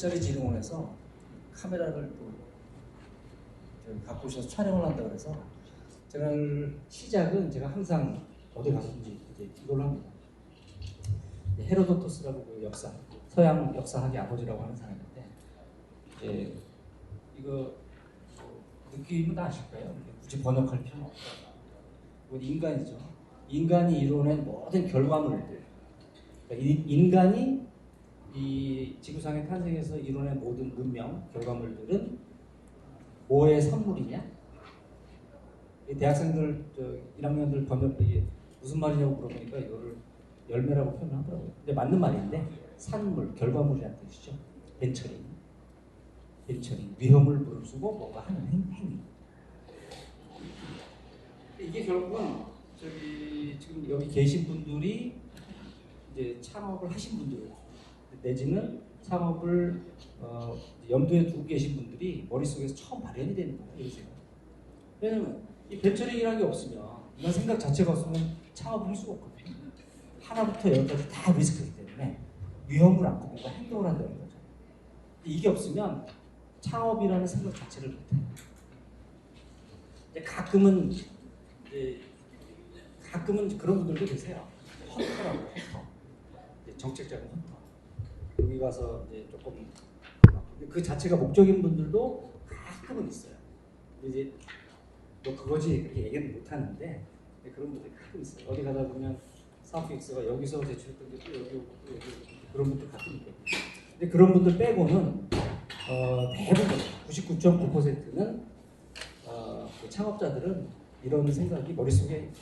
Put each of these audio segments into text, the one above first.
일자리 지능원에서 카메라를 또 갖고 오셔서 촬영을 한다 그래서 저는 시작은 제가 항상 어디 가든지 이제 이걸로 합니다. 헤로도토스라고 그 역사, 서양 역사학의 아버지라고 하는 사람인데 이제 이거 느낌은 다 아실 거예요. 굳이 번역할 필요는 없어요. 인간이죠. 인간이 이뤄낸 모든 결과물들, 그러니까 인간이 이 지구상의 탄생에서 이뤄낸 모든 문명, 결과물들은 뭐의 선물이냐? 대학생들, 1학년들 번역 이게 무슨 말이냐고 물어보니까 이거를 열매라고 표현하더라고요. 근데 맞는 말인데 산물, 결과물이라는 뜻이죠. 벤처링, 위험을 무릅쓰고 뭔가 하는 행위. 이게 결국은 지금 여기 계신 분들이 이제 창업을 하신 분들 내지는 창업을 염두에 두고 계신 분들이 머릿속에서 처음 발현이 되는 거예요. 왜냐면 이 벤처링이라는 게 없으면 이런 생각 자체가 없으면 창업을 할 수가 없거든요. 하나부터 열까지 다 리스크이기 때문에 위험을 안고 뭔가 행동을 한다는 거죠. 이게 없으면 창업이라는 생각 자체를 못해요. 가끔은 그런 분들도 계세요. 헌터라고 헌터. 정책자금 헌터. 여기 가서 이제 조금 그 자체가 목적인 분들도 가끔은 있어요. 이제 너 그거지 그렇게 얘기는 못 하는데 그런 분들이 가끔 있어요. 어디 가다 보면 사업 계획서가 여기서 제출했던 게 또 여기 오고 그런 분들 가끔 있거든요. 근데 그런 분들 빼고는 대부분 99.9%는 그 창업자들은 이런 생각이 머릿속에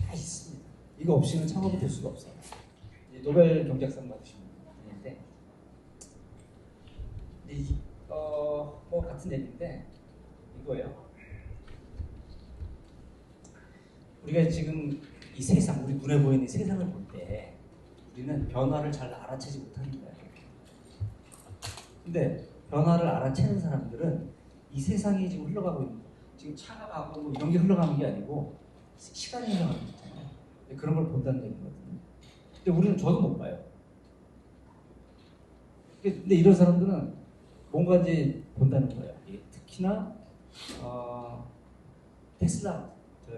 다 있습니다. 이거 없이는 창업이 될 수가 없어요. 노벨 경제학상 받으신 분인데 뭐 같은 얘기인데 이거예요. 우리가 지금 이 세상, 우리 눈에 보이는 이 세상을 볼 때 우리는 변화를 잘 알아채지 못하는 거예요. 근데 변화를 알아채는 사람들은 이 세상이 지금 흘러가고 있는 거예요. 지금 차가 가고 뭐 이런 게 흘러가는 게 아니고 시간이 흘러가는 거잖아요. 그런 걸 본다는 얘기거든요. 근데 우리는 저도 못 봐요. 근데 이런 사람들은 뭔가 이제 본다는 거예요. 특히나 테슬라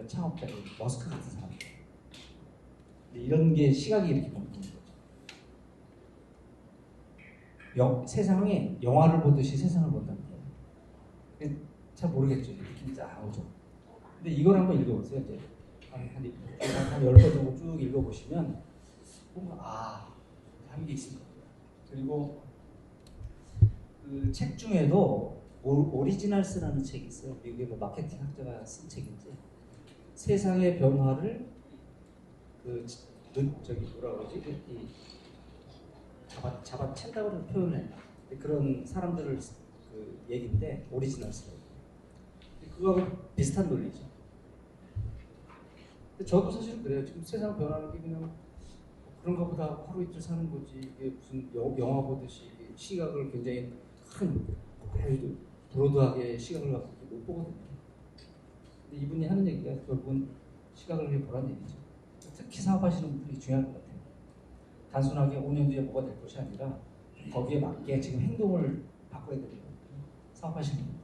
창업자 머스크 같은 사람들. 이런 게 시각이 이렇게 보는 거죠. 세상에 영화를 보듯이 세상을 본다는 거예요. 잘 모르겠죠. 느낌이 쫙 오죠. 근데 이걸 한번 읽어보세요. 이제 한 10번 정도 쭉 읽어보시면 뭔가 하는 게 있을 거예요. 그리고 그 책 중에도 오리지널스라는 책이 있어요. 미국의 뭐 마케팅 학자가 쓴 책인데 세상의 변화를 뭐라 그러지? 잡아챈다고 표현해. 그런 사람들을 그 얘기인데 오리지널스라고. 그거하고 비슷한 논리죠. 저도 사실은 그래요. 지금 세상 변화는 게 그냥 그런가 보다 하루 이틀 사는 거지. 이게 무슨 영화 보듯이 시각을 굉장히 큰 브로드하게 시각을 갖고 못 보거든요. 근데 이분이 하는 얘기가 결국은 시각을 위해 보라는 얘기죠. 특히 사업하시는 분들이 중요한 것 같아요. 단순하게 5년 뒤에 뭐가 될 것이 아니라 거기에 맞게 지금 행동을 바꿔야 되거든요. 사업하시는 분들.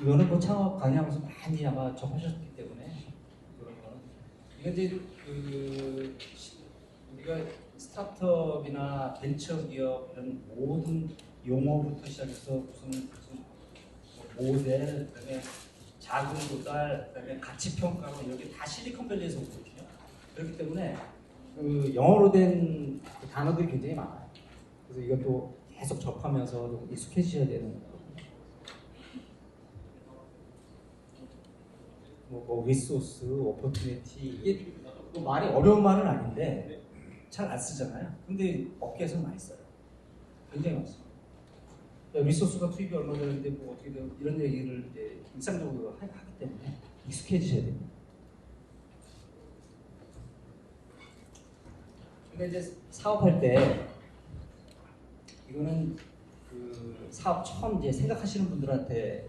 이거는 뭐 창업 강의하면서 많이 아마 접하셨기 때문에 그런 거는 이건 이제 우리가 스타트업이나 벤처기업 이런 모든 용어부터 시작해서 무슨 모델, 그다음에 자금 조달, 그다음에 가치 평가로 이렇게 다 실리콘밸리에서 오거든요. 그렇기 때문에 그 영어로 된 그 단어들이 굉장히 많아요. 그래서 이것도 계속 접하면서 좀 익숙해지셔야 되는 거거든요. 뭐 리소스, 오퍼튜니티 이게 뭐 말이 어려운 말은 아닌데 잘 안 쓰잖아요. 근데 업계에서 많이 써요. 굉장히 많이 써요. 리소스가 투입이 얼마 되는데 뭐 어떻게 돼 이런 얘기를 이제 일상적으로 하기 때문에 익숙해지셔야 됩니다. 근데 이제 사업할 때 이거는 그 사업 처음 이제 생각하시는 분들한테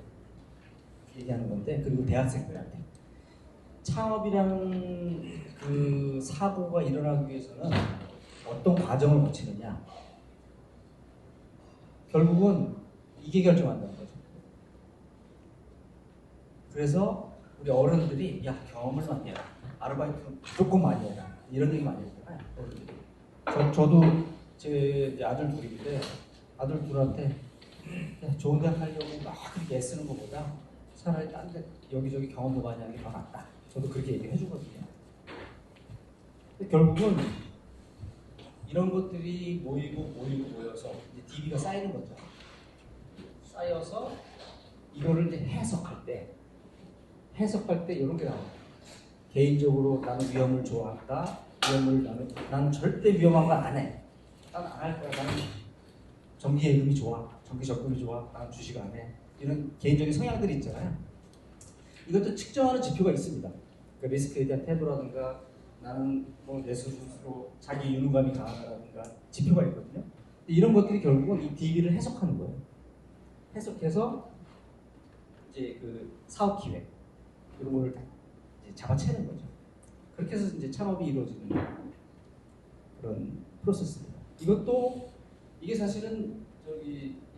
얘기하는 건데 그리고 대학생들한테 창업이라는 그 사고가 일어나기 위해서는 어떤 과정을 거치느냐. 결국은 이게 결정한다는 거죠. 그래서 우리 어른들이 야 경험을 많이 해라. 아르바이트 무조건 많이 해라. 이런 얘기 많이 하잖아요. 어른들이. 저도 제 아들 둘인데 아들 둘한테 좋은 대학 가려고 막 그렇게 애쓰는 것보다 차라리 딴 데 여기저기 경험도 많이 하는 게 더 낫다. 저도 그렇게 얘기해 주거든요. 근데 결국은 이런 것들이 모여서 이제 DB가 쌓이는 거죠. 쌓여서 이거를 이제 해석할 때 이런 게 나와요. 개인적으로 나는 위험을 좋아한다. 나는 절대 위험한 거 안 해. 나는 안 할 거야. 나는 정기 예금이 좋아. 정기 적금이 좋아. 나는 주식 안 해. 이런 개인적인 성향들이 있잖아요. 이것도 측정하는 지표가 있습니다. 그러니까 리스크에 대한 태도라든가 나는 뭐 내 스스로 자기 유능감이 강하다든가 지표가 있거든요. 이런 것들이 결국은 이 DB를 해석하는 거예요. 해석해서 이제 그 사업 기획 이런 거를 이제 잡아채는 거죠. 그렇게 해서 이제 창업이 이루어지는 그런 프로세스입니다. 이게 사실은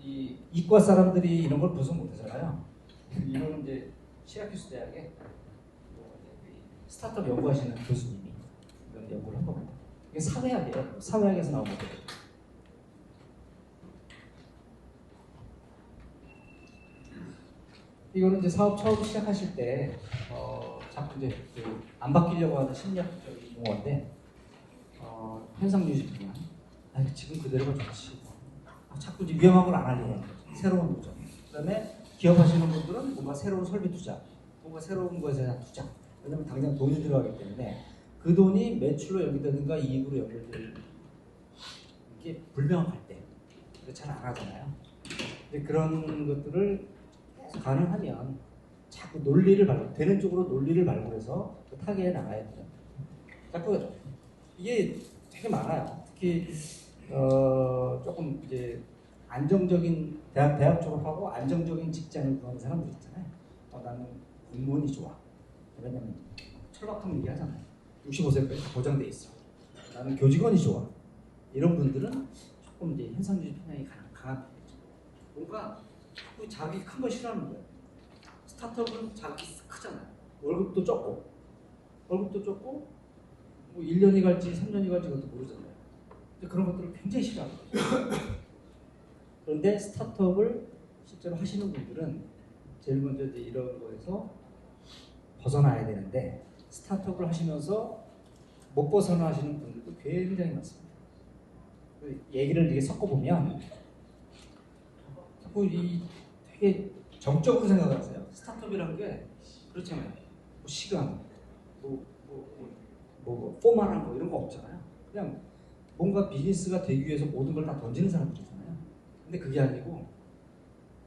이 이과 사람들이 이런 걸 분석 못하잖아요. 이거는 이제 시라큐스 대학에 스타트업 연구하시는 교수님이 이런 연구를 한 겁니다. 이게 사회학이에요. 사회학에서 나온 거거든요. 이거는 이제 사업 처음 시작하실 때 자꾸 이제 안 바뀌려고 하는 심리학적인 용어인데 현상 유지 분야. 지금 그대로가 좋지. 자꾸 이제 위험한 걸 안 하려고 하는 거죠. 새로운 도전. 그다음에 기업하시는 분들은 뭔가 새로운 설비 투자, 뭔가 새로운 것에 대한 투자. 왜냐면 당장 돈이 들어가기 때문에 그 돈이 매출로 연결되든가 이익으로 연결될 게 불명확할 때 잘 안 하잖아요. 근데 그런 것들을 가능하면 자꾸 되는 쪽으로 논리를 발굴해서 그 타겟에 나가야 돼요. 자꾸 이게 되게 많아요. 특히 조금 이제 안정적인 대학 졸업하고 안정적인 직장을 구하는 사람들 있잖아요. 나는 공무원이 좋아. 왜냐면 철박한 얘기하잖아요. 65세까지 보장돼 있어. 나는 교직원이 좋아. 이런 분들은 조금 이제 현상주의 편향이 강한 편이죠. 뭔가 자꾸 자기 큰 거 싫어하는 거예요. 스타트업은 자기 크잖아요. 월급도 적고 뭐 1년이 갈지 3년이 갈지 그것도 모르잖아요. 근데 그런 것들을 굉장히 싫어하는 거죠. 그런데 스타트업을 실제로 하시는 분들은 제일 먼저 이제 이런 거에서 벗어나야 되는데 스타트업을 하시면서 못 벗어나시는 분들도 굉장히 많습니다. 얘기를 이렇게 섞어보면 자꾸 되게 정적으로 생각을 하세요. 스타트업이라는 게 그렇잖아요. 뭐 시간, 포멀한 거 이런 거 없잖아요. 그냥 뭔가 비즈니스가 되기 위해서 모든 걸 다 던지는 사람들이잖아요. 근데 그게 아니고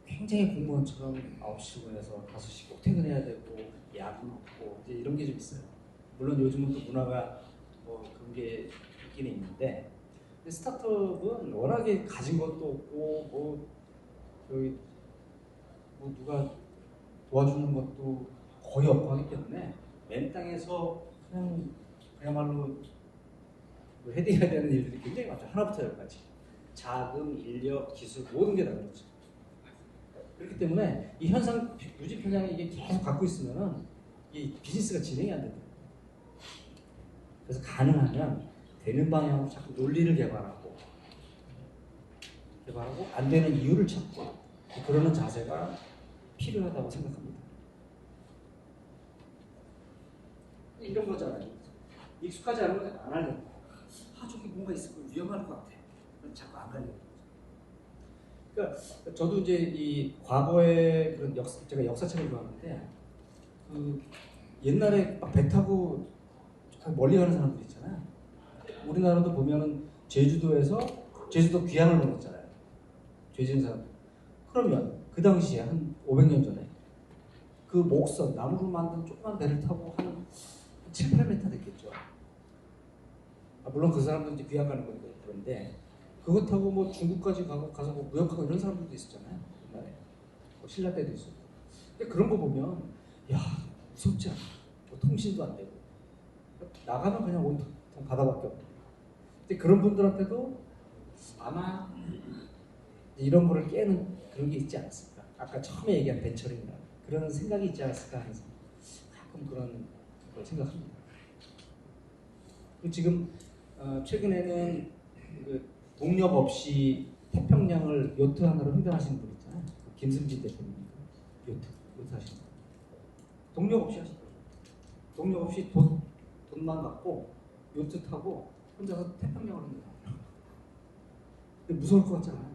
굉장히 공무원처럼 9시 출근해서 5시 꼭 퇴근해야 되고 야근 없고 이제 이런 게 좀 있어요. 물론 요즘은 또 문화가 뭐 그런 게 있기는 있는데 근데 스타트업은 워낙에 가진 것도 없고 뭐 누가 도와주는 것도 거의 없고 하기 때문에 맨 땅에서 그야말로 헤딩해야 되는 일들이 굉장히 많죠. 하나부터 열까지. 자금, 인력, 기술 모든 게 다 그렇죠. 그렇기 때문에 이 현상 유지 편향이 이게 계속 갖고 있으면은 이 비즈니스가 진행이 안 됩니다. 그래서 가능하면 되는 방향으로 자꾸 논리를 개발하고 안 되는 이유를 찾고 그러는 자세가 필요하다고 생각합니다. 이런 거잖아요. 익숙하지 않은 건 안 하려고. 저기 뭔가 있을 거 위험할 것 같아. 그럼 자꾸 안 가려고. 그러니까 저도 이제 이 과거에 그런 제가 역사책을 좋아하는데 그 옛날에 막 배 타고 멀리 가는 사람들 있잖아요. 우리나라도 보면은 제주도 귀향을 보냈잖아요. 죄 지은 사람들. 그러면 그 당시에 한 500년 전에 그 목선 나무로 만든 조그만 배를 타고 한 7, 8m 됐겠죠. 물론 그 사람들은 이제 귀향 가는 거니까 그런데 그거 타고 뭐 중국까지 가서 뭐 무역하고 이런 사람들도 있었잖아요. 옛날에 뭐 신라 때도 있었고. 근데 그런 거 보면 야 무섭지 않아. 뭐 통신도 안 되고 나가면 그냥 온통 바다밖에 없고. 근데 그런 분들한테도 아마 이런 거를 깨는 그런 게 있지 않았을까. 아까 처음에 얘기한 벤처링이나 그런 생각이 있지 않았을까 해서 가끔 그런 걸 생각합니다. 지금 최근에는 그 동력 없이 태평양을 요트 하나로 횡단하시는 분 있잖아요. 김승진 대표님 요트 하시는 분. 동력 없이 하시더라고요. 동력 없이 돈만 갖고 요트 타고 혼자서 태평양을 횡단합니다. 근데 무서울 것 같잖아요.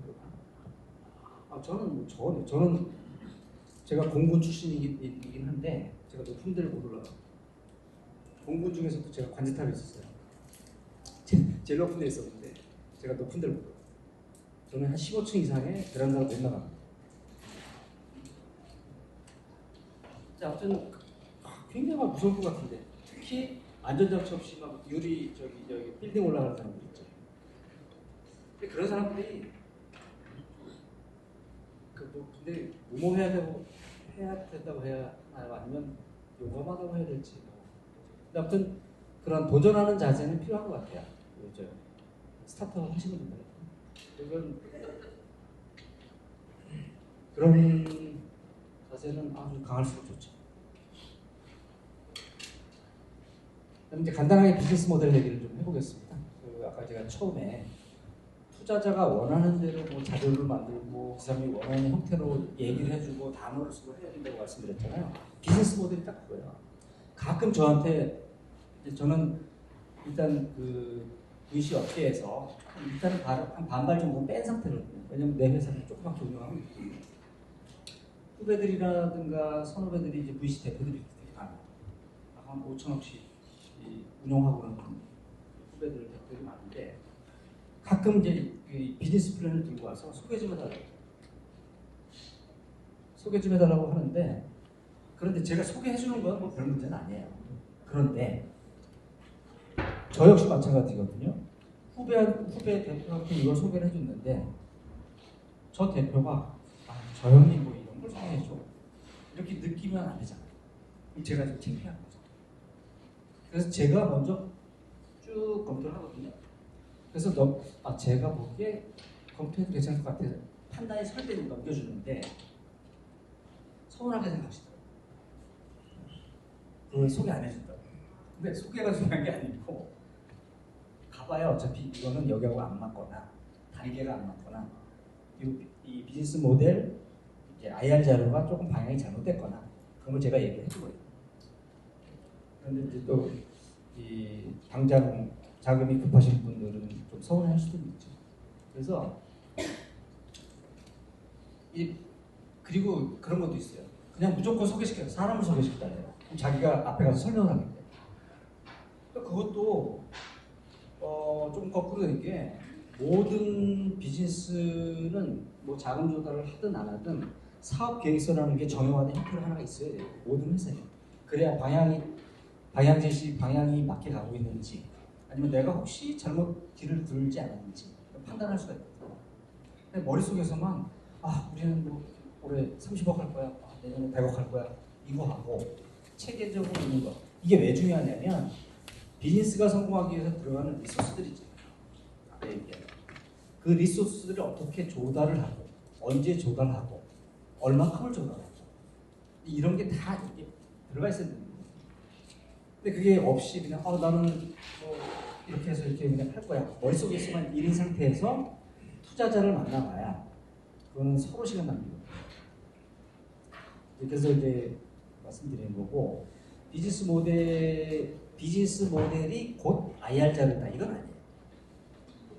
저는 제가 공군 출신이긴 한데 제가 높은 데를 못 올라가요. 공군 중에서도 제가 관제탑에 있었어요. 제일 높은 데 있었는데 제가 높은 데를 못 올라가요. 저는 한 15층 이상의 베란다를 못 나갑니다. 아무튼 굉장히 막 무서울 것 같은데 특히 안전장치 없이 막 유리 저기 빌딩 올라가는 사람들 있죠. 근데 그런 사람들이 근데 뭐해야 된다고 해야 하나요? 아니면 용감하다고 해야 될지. 근데 아무튼 그런 도전하는 자세는 필요한 것 같아요. 스타트업 하시는 분들. 그런 자세는 아주 강할수록 좋죠. 그럼 이제 간단하게 비즈니스 모델 얘기를 좀 해보겠습니다. 아까 제가 처음에 투자자가 원하는 대로 뭐 자료를 만들고 그 사람이 원하는 형태로 얘기를 해주고 단어를 쓰고 해야 된다고 말씀드렸잖아요. 비즈니스 모델이 딱 그거예요. 가끔 저한테 저는 일단 그 VC 업계에서 일단은 한 반발 정도 뺀 상태거든요. 왜냐면 내 회사를 조그맣게 운영하고 있거든요. 후배들이라든가 선후배들이 이제 VC 대표들이 되게 많아요. 한 5천억씩 운영하고 그러는 후배들 대표들이 많은데 가끔 이제 비즈니스 플랜을 들고 와서 소개 좀 해달라고 하는데 그런데 제가 소개해주는 건 뭐 별 문제는 아니에요. 그런데 저 역시 마찬가지거든요. 후배 대표한테 이걸 소개를 해줬는데 저 대표가 저 형님 뭐 이런 걸 소개해줘 이렇게 느끼면 안 되잖아요. 제가 좀 창피한 거죠. 그래서 제가 먼저 쭉 검토를 하거든요. 그래서 제가 보기에 검토해도 괜찮을 것 같아서 판단의 설계를 넘겨주는데 서운하게 생각하시더라고요. 그걸 소개 안 해준다고. 근데 소개가 중요한 게 아니고 가봐야 어차피 이거는 여기하고 안 맞거나 단계가 안 맞거나 이 비즈니스 모델 이제 IR 자료가 조금 방향이 잘못됐거나 그런 걸 제가 얘기를 해주거든요. 그런데 이제 또 이 당장 자금이 급하신 분들은 좀 서운할 수도 있죠. 그래서 그리고 그런 것도 있어요. 그냥 무조건 소개시켜요. 사람을 소개시켜달래요. 그럼 자기가 앞에 가서 설명을 하겠대. 그러니까 그것도 좀 거꾸로 된 게 모든 비즈니스는 뭐 자금 조달을 하든 안 하든 사업 계획서라는 게 정형화된 형태로 하나가 있어야 돼요. 모든 회사에. 그래야 방향이 맞게 가고 있는지 아니면 내가 혹시 잘못 길을 들지 않았는지 판단할 수가 있거든요. 근데 머릿속에서만 우리는 뭐 올해 30억 할 거야, 내년에 100억 할 거야 이거 하고 체계적으로 있는 거 이게 왜 중요하냐면 비즈니스가 성공하기 위해서 들어가는 리소스들이 있잖아요. 아까 얘기한 그 리소스들을 어떻게 조달을 하고 언제 조달하고 얼마큼을 조달하고 이런 게 다 들어가 있어야 됩니다. 근데 그게 없이 그냥 나는 뭐 이렇게 해서 이렇게 그냥 할 거야. 머릿속에서만 이런 상태에서 투자자를 만나봐야 그거는 서로 시간 낭비거든요. 그래서 이제 말씀드리는 거고 비즈니스 모델이 곧 IR 자료다 이건 아니에요.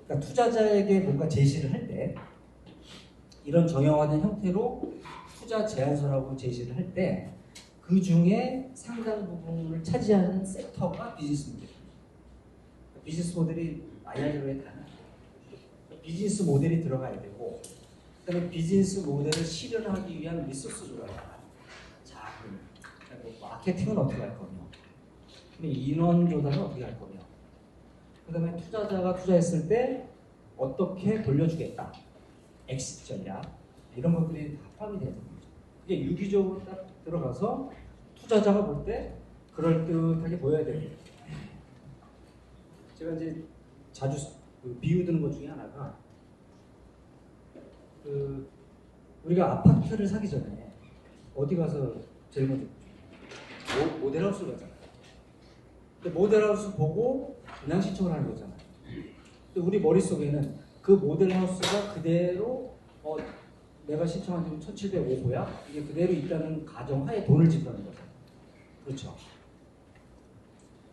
그러니까 투자자에게 뭔가 제시를 할 때 이런 정형화된 형태로 투자 제안서라고 제시를 할 때 그 중에 상당 부분을 차지하는 섹터가 비즈니스 모델입니다. 비즈니스 모델이 IR 자료에 다는 비즈니스 모델이 들어가야 되고 그다음에 비즈니스 모델을 실현하기 위한 리소스 조달. 자, 그럼 마케팅은 어떻게 할 거며, 인원 조달은 어떻게 할 거며, 그다음에 투자자가 투자했을 때 어떻게 돌려주겠다, 엑시트 전략 이런 것들이 다 포함이 되는 거죠. 그게 유기적으로 딱 들어가서 투자자가 볼 때 그럴듯하게 보여야 됩니다. 제가 이제 자주 그 비유 드는 것 중에 하나가 그 우리가 아파트를 사기 전에 어디 가서 제일 먼저 모델하우스를 가잖아요. 근데 모델하우스 보고 분양 신청을 하는 거잖아요. 근데 우리 머릿속에는 그 모델하우스가 그대로 내가 신청한 지금 1705호야? 이게 그대로 있다는 가정하에 돈을 지불하는 거죠. 그렇죠.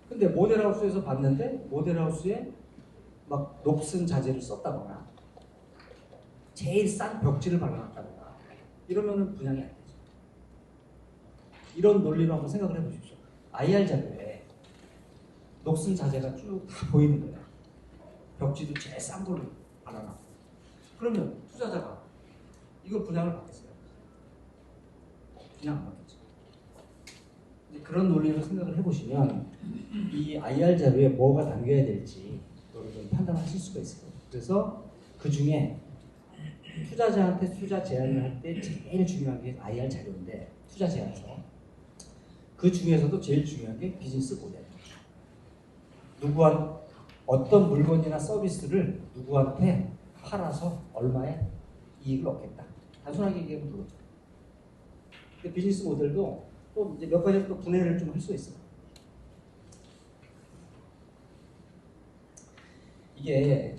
근데 모델하우스에서 봤는데 모델하우스에 막 녹슨 자재를 썼다거나 제일 싼 벽지를 발라놨다거나 이러면은 분양이 안 되죠. 이런 논리로 한번 생각을 해보십시오. IR 자료에 녹슨 자재가 쭉 다 보이는 거예요. 벽지도 제일 싼 걸로 발라놨고. 그러면 투자자가 이걸 분양을 받겠어요? 그냥 안 받겠죠. 이제 그런 논리로 생각을 해보시면 이 IR 자료에 뭐가 담겨야 될지 좀 판단하실 수가 있어요. 그래서 그 중에 투자자한테 투자 제안을 할 때 제일 중요한 게 IR 자료인데 투자 제안서 그 중에서도 제일 중요한 게 비즈니스 모델. 어떤 물건이나 서비스를 누구한테 팔아서 얼마의 이익을 얻겠다. 단순하게 얘기하면 그거죠. 근데 비즈니스 모델도 또 이제 몇 가지로 또 분해를 좀 할 수 있어요. 이게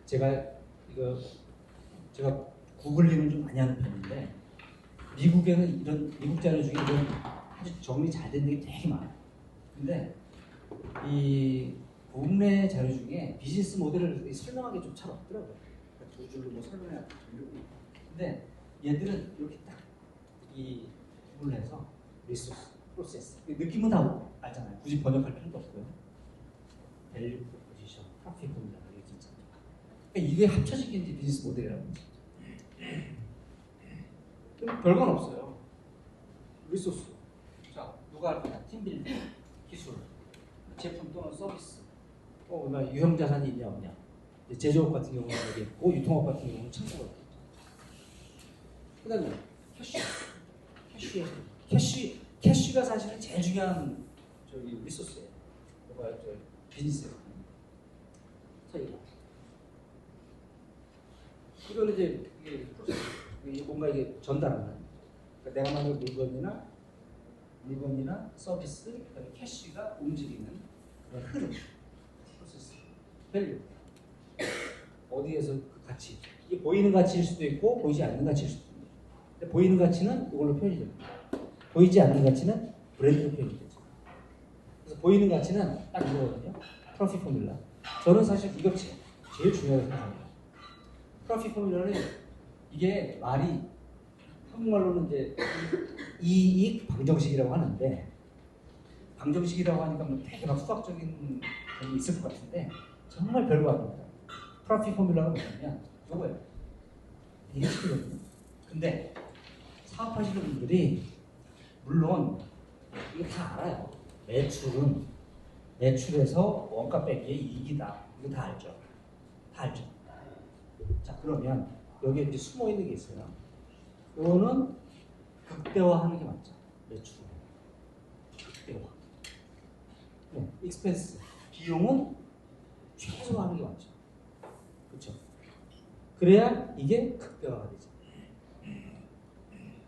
제가 구글링을 좀 많이 하는 편인데 미국에는 이런 미국 자료 중에 이런 아주 정리 잘 된 게 되게 많아요. 근데 이 국내 자료 중에 비즈니스 모델을 설명하기 좀 잘 없더라고요. 그러니까 두 줄로 뭐 설명해야 되고. 근데 얘들은 이렇게 딱 이 구분을 해서 리소스, 프로세스 느낌은 다 알잖아요. 굳이 번역할 필요도 없고요. 밸류 프로포지션, 프로핏 포뮬라 이게 진짜. 그러니까 이게 합쳐진 게 이제 비즈니스 모델이라는 거죠. 그럼 별건 없어요. 리소스. 자, 누가 할 거냐? 팀빌딩, 기술, 제품 또는 서비스. 유형 자산이 있냐 없냐. 제조업 같은 경우는 여기 있고 유통업 같은 경우는 창고가 있고. 그다음에 캐시가 사실은 제일 중요한 리소스예요. 비즈니스예요. 자, 이거는 이제 이게 뭔가 이게 전달하는. 그러니까 내가 만든 물건이나 서비스, 그다음에 캐시가 움직이는 그런 흐름, 프로세스, 밸류. 어디에서 그 가치. 이게 보이는 가치일 수도 있고 보이지 않는 가치일 수도 있습니다. 근데 보이는 가치는 이걸로 표현이 됩니다. 보이지 않는 가치는 브랜드로 표현이 되죠. 그래서 보이는 가치는 딱 이거거든요. 프로핏 포뮬라. 저는 사실 이거 제일 중요하다고 생각합니다. 프로핏 포뮬라는 이게 말이 한국말로는 이제 이익 방정식이라고 하는데 방정식이라고 하니까 뭐 되게 막 수학적인 게 있을 것 같은데 정말 별거 아닙니다. 프로핏 포뮬라가 뭐냐면 이거예요. 이게 핵심이거든요. 근데 사업하시는 분들이 물론 이거 다 알아요. 매출에서 원가 빼기에 이익이다. 이거 다 알죠. 다 알죠. 자, 그러면 여기에 이제 숨어 있는 게 있어요. 이거는 극대화하는 게 맞죠. 매출. 극대화. 익스펜스. 비용은 최소화하는 게 맞죠. 그렇죠. 그래야 이게 극대화가 되죠.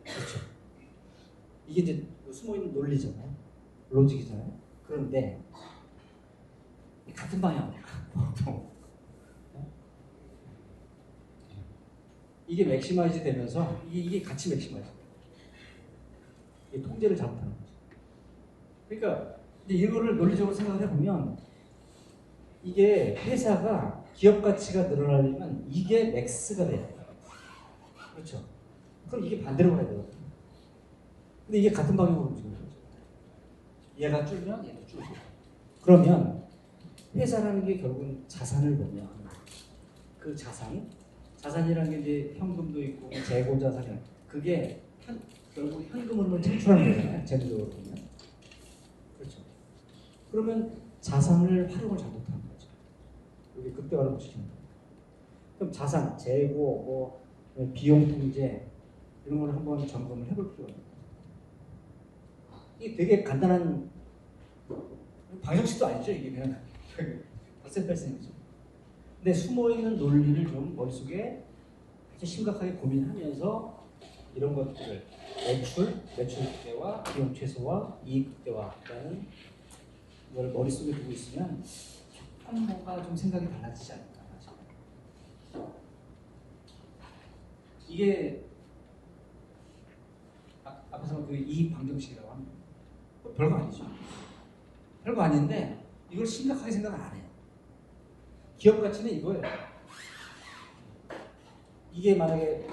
그렇죠. 이게 이제 숨어 있는 논리잖아요. 로직이잖아요. 그런데 같은 방향이에요. 이게 맥시마이즈 되면서 이게 같이 맥시마이즈. 이게 통제를 잘못하는 거죠. 그러니까 이제 이거를 논리적으로 생각을 해보면 이게 회사가 기업 가치가 늘어나려면 이게 맥스가 돼야 돼요. 그렇죠. 그럼 이게 반대로 가야 되거든요. 근데 이게 같은 방향으로 움직이는 거죠. 얘가 줄면 얘도 줄고. 그러면 회사라는 게 결국은 자산을 보면 그 자산이라는 게 이제 현금도 있고 재고 자산이 그게 결국 현금 흐름을 창출하는 거잖아요. 재무적으로 보면. 그렇죠. 그러면 자산을 활용을 잘못하는 거죠. 여기 극대화를 못 시키는 거예요. 그럼 자산, 재고, 비용 통제 이런 걸 한번 점검을 해볼 필요가 있습니다. 이게 되게 간단한 방정식도 아니죠. 이게 그냥 뺄셈이죠. 근데 숨어있는 논리를 좀 머릿속에 아주 심각하게 고민하면서 이런 것들을 매출 극대화, 비용 최소화, 이익 극대화라는 걸 머릿속에 두고 있으면 조금 뭔가 좀 생각이 달라지지 않을까 싶어요. 이게 앞에서 그 이익 방정식이라고 합니다. 별거 아니죠. 별거 아닌데 이걸 심각하게 생각을 안 해요. 기업 가치는 이거예요. 이게 만약에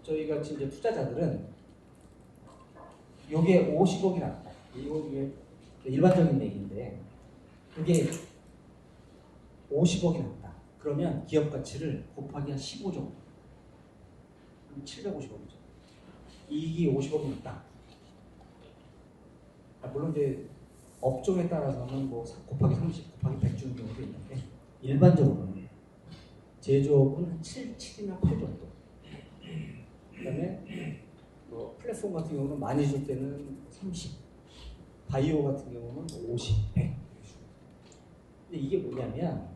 저희 같이 이제 투자자들은 요게 50억이 났다. 이게 일반적인 얘기인데 이게 50억이 났다. 그러면 기업 가치를 곱하기 한 15 정도. 그럼 750억이죠. 이익이 50억이 났다. 물론 이제 업종에 따라서는 뭐 곱하기 30, 곱하기 100 주는 경우도 있는데 일반적으로는 제조업은 한 7이나 8 정도. 그다음에 뭐 플랫폼 같은 경우는 많이 줄 때는 30, 바이오 같은 경우는 50, 100. 근데 이게 뭐냐면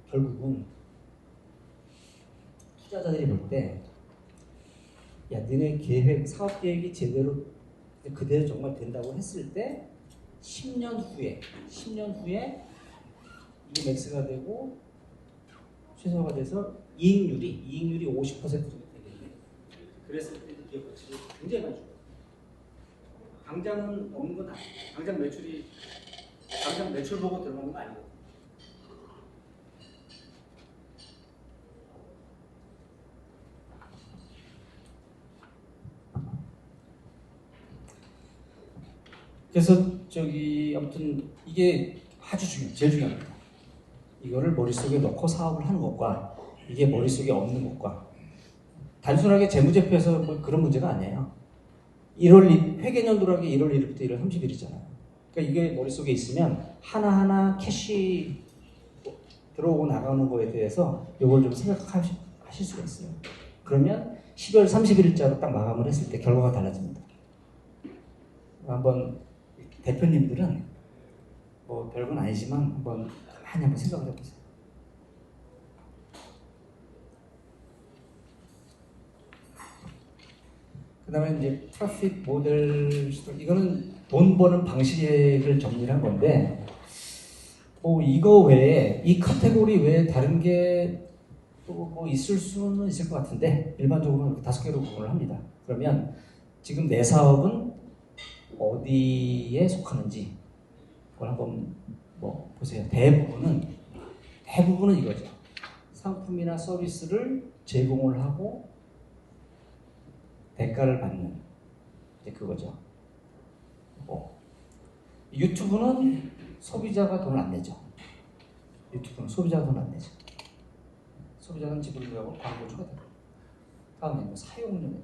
결국은 투자자들이 볼 때 야, 너네 계획, 사업 계획이 제대로 그대로 정말 된다고 했을 때 10년 후에 이게 맥스가 되고 최소화가 돼서 이익률이 50% 정도 되겠네. 그랬을 때 기업 가치를 굉장히 많이 주고 당장은 없는 건 아니에요. 당장 매출 보고 들어가는 건 아니거든요. 그래서 아무튼 이게 아주 제일 중요합니다. 이거를 머릿속에 넣고 사업을 하는 것과 이게 머릿속에 없는 것과 단순하게 재무제표에서 뭐 그런 문제가 아니에요. 회계연도라기 1월 1일부터 1월 30일이잖아요. 그러니까 이게 머릿속에 있으면 하나하나 캐시 들어오고 나가는 거에 대해서 이걸 좀 생각하실 수가 있어요. 그러면 12월 31일자로 딱 마감을 했을 때 결과가 달라집니다. 한번 대표님들은 뭐 별건 아니지만 가만히 한번 생각을 해보세요. 그 다음에 이제 프로핏 모델, 이거는 돈 버는 방식을 정리를 한 건데, 이거 외에, 이 카테고리 외에 다른 게 또 뭐 있을 수는 있을 것 같은데, 일반적으로 5개로 구분을 합니다. 그러면 지금 내 사업은 어디에 속하는지, 그걸 한번 보세요. 대부분은 이거죠. 상품이나 서비스를 제공을 하고 대가를 받는 이제 그거죠. 유튜브는 소비자가 돈을 안 내죠. 소비자는 지불을 하고 광고 추가되고. 다음에 사용료는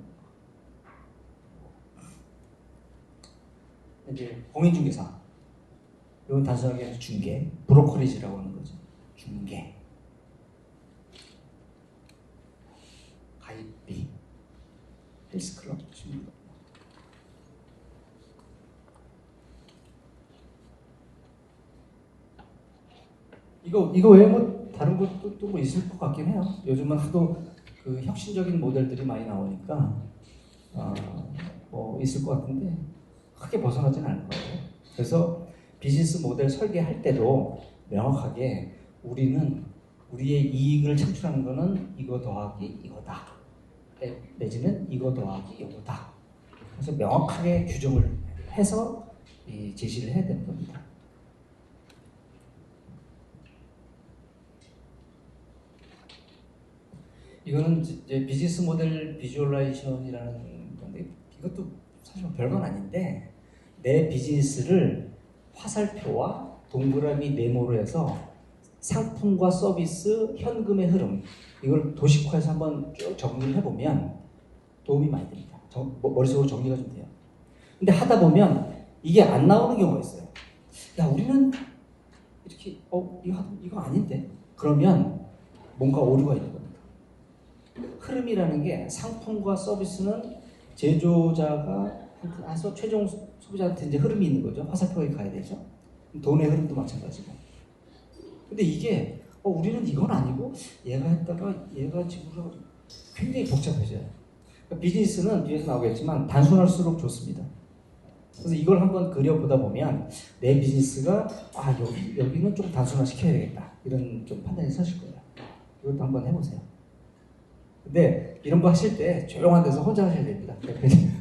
이제 공인중개사. 이건 단순하게 중개, 브로커리지라고 하는 거죠. 중개. 가입비, 헬스클럽, 이거 외에 뭐 다른 것도 또 뭐 있을 것 같긴 해요. 요즘은 하도 그 혁신적인 모델들이 많이 나오니까 뭐 있을 것 같은데 크게 벗어나지는 않을 것 같아요. 그래서 비즈니스 모델 설계할 때도 명확하게 우리는 우리의 이익을 창출하는 거는 이거 더하기 이거다. 내지는 이거 더하기 이거다. 그래서 명확하게 규정을 해서 제시를 해야 되는 겁니다. 이거는 이제 비즈니스 모델 비주얼라이제이션이라는 건데 이것도 사실 별건 아닌데 내 비즈니스를 화살표와 동그라미 네모로 해서 상품과 서비스, 현금의 흐름 이걸 도식화해서 한번 쭉 정리를 해보면 도움이 많이 됩니다. 머릿속으로 정리가 좀 돼요. 근데 하다 보면 이게 안 나오는 경우가 있어요. 야, 우리는 이렇게 이거 아닌데? 그러면 뭔가 오류가 있는 겁니다. 흐름이라는 게 상품과 서비스는 제조자가 최종 소비자한테 이제 흐름이 있는 거죠. 화살표가 가야 되죠. 돈의 흐름도 마찬가지고. 근데 이게 우리는 이건 아니고 얘가 했다가 얘가 지금 굉장히 복잡해져요. 그러니까 비즈니스는 뒤에서 나오겠지만 단순할수록 좋습니다. 그래서 이걸 한번 그려보다 보면 내 비즈니스가 여기는 좀 단순화시켜야 되겠다 이런 좀 판단이 서실 거예요. 이것도 한번 해보세요. 근데 이런 거 하실 때 조용한 데서 혼자 하셔야 됩니다.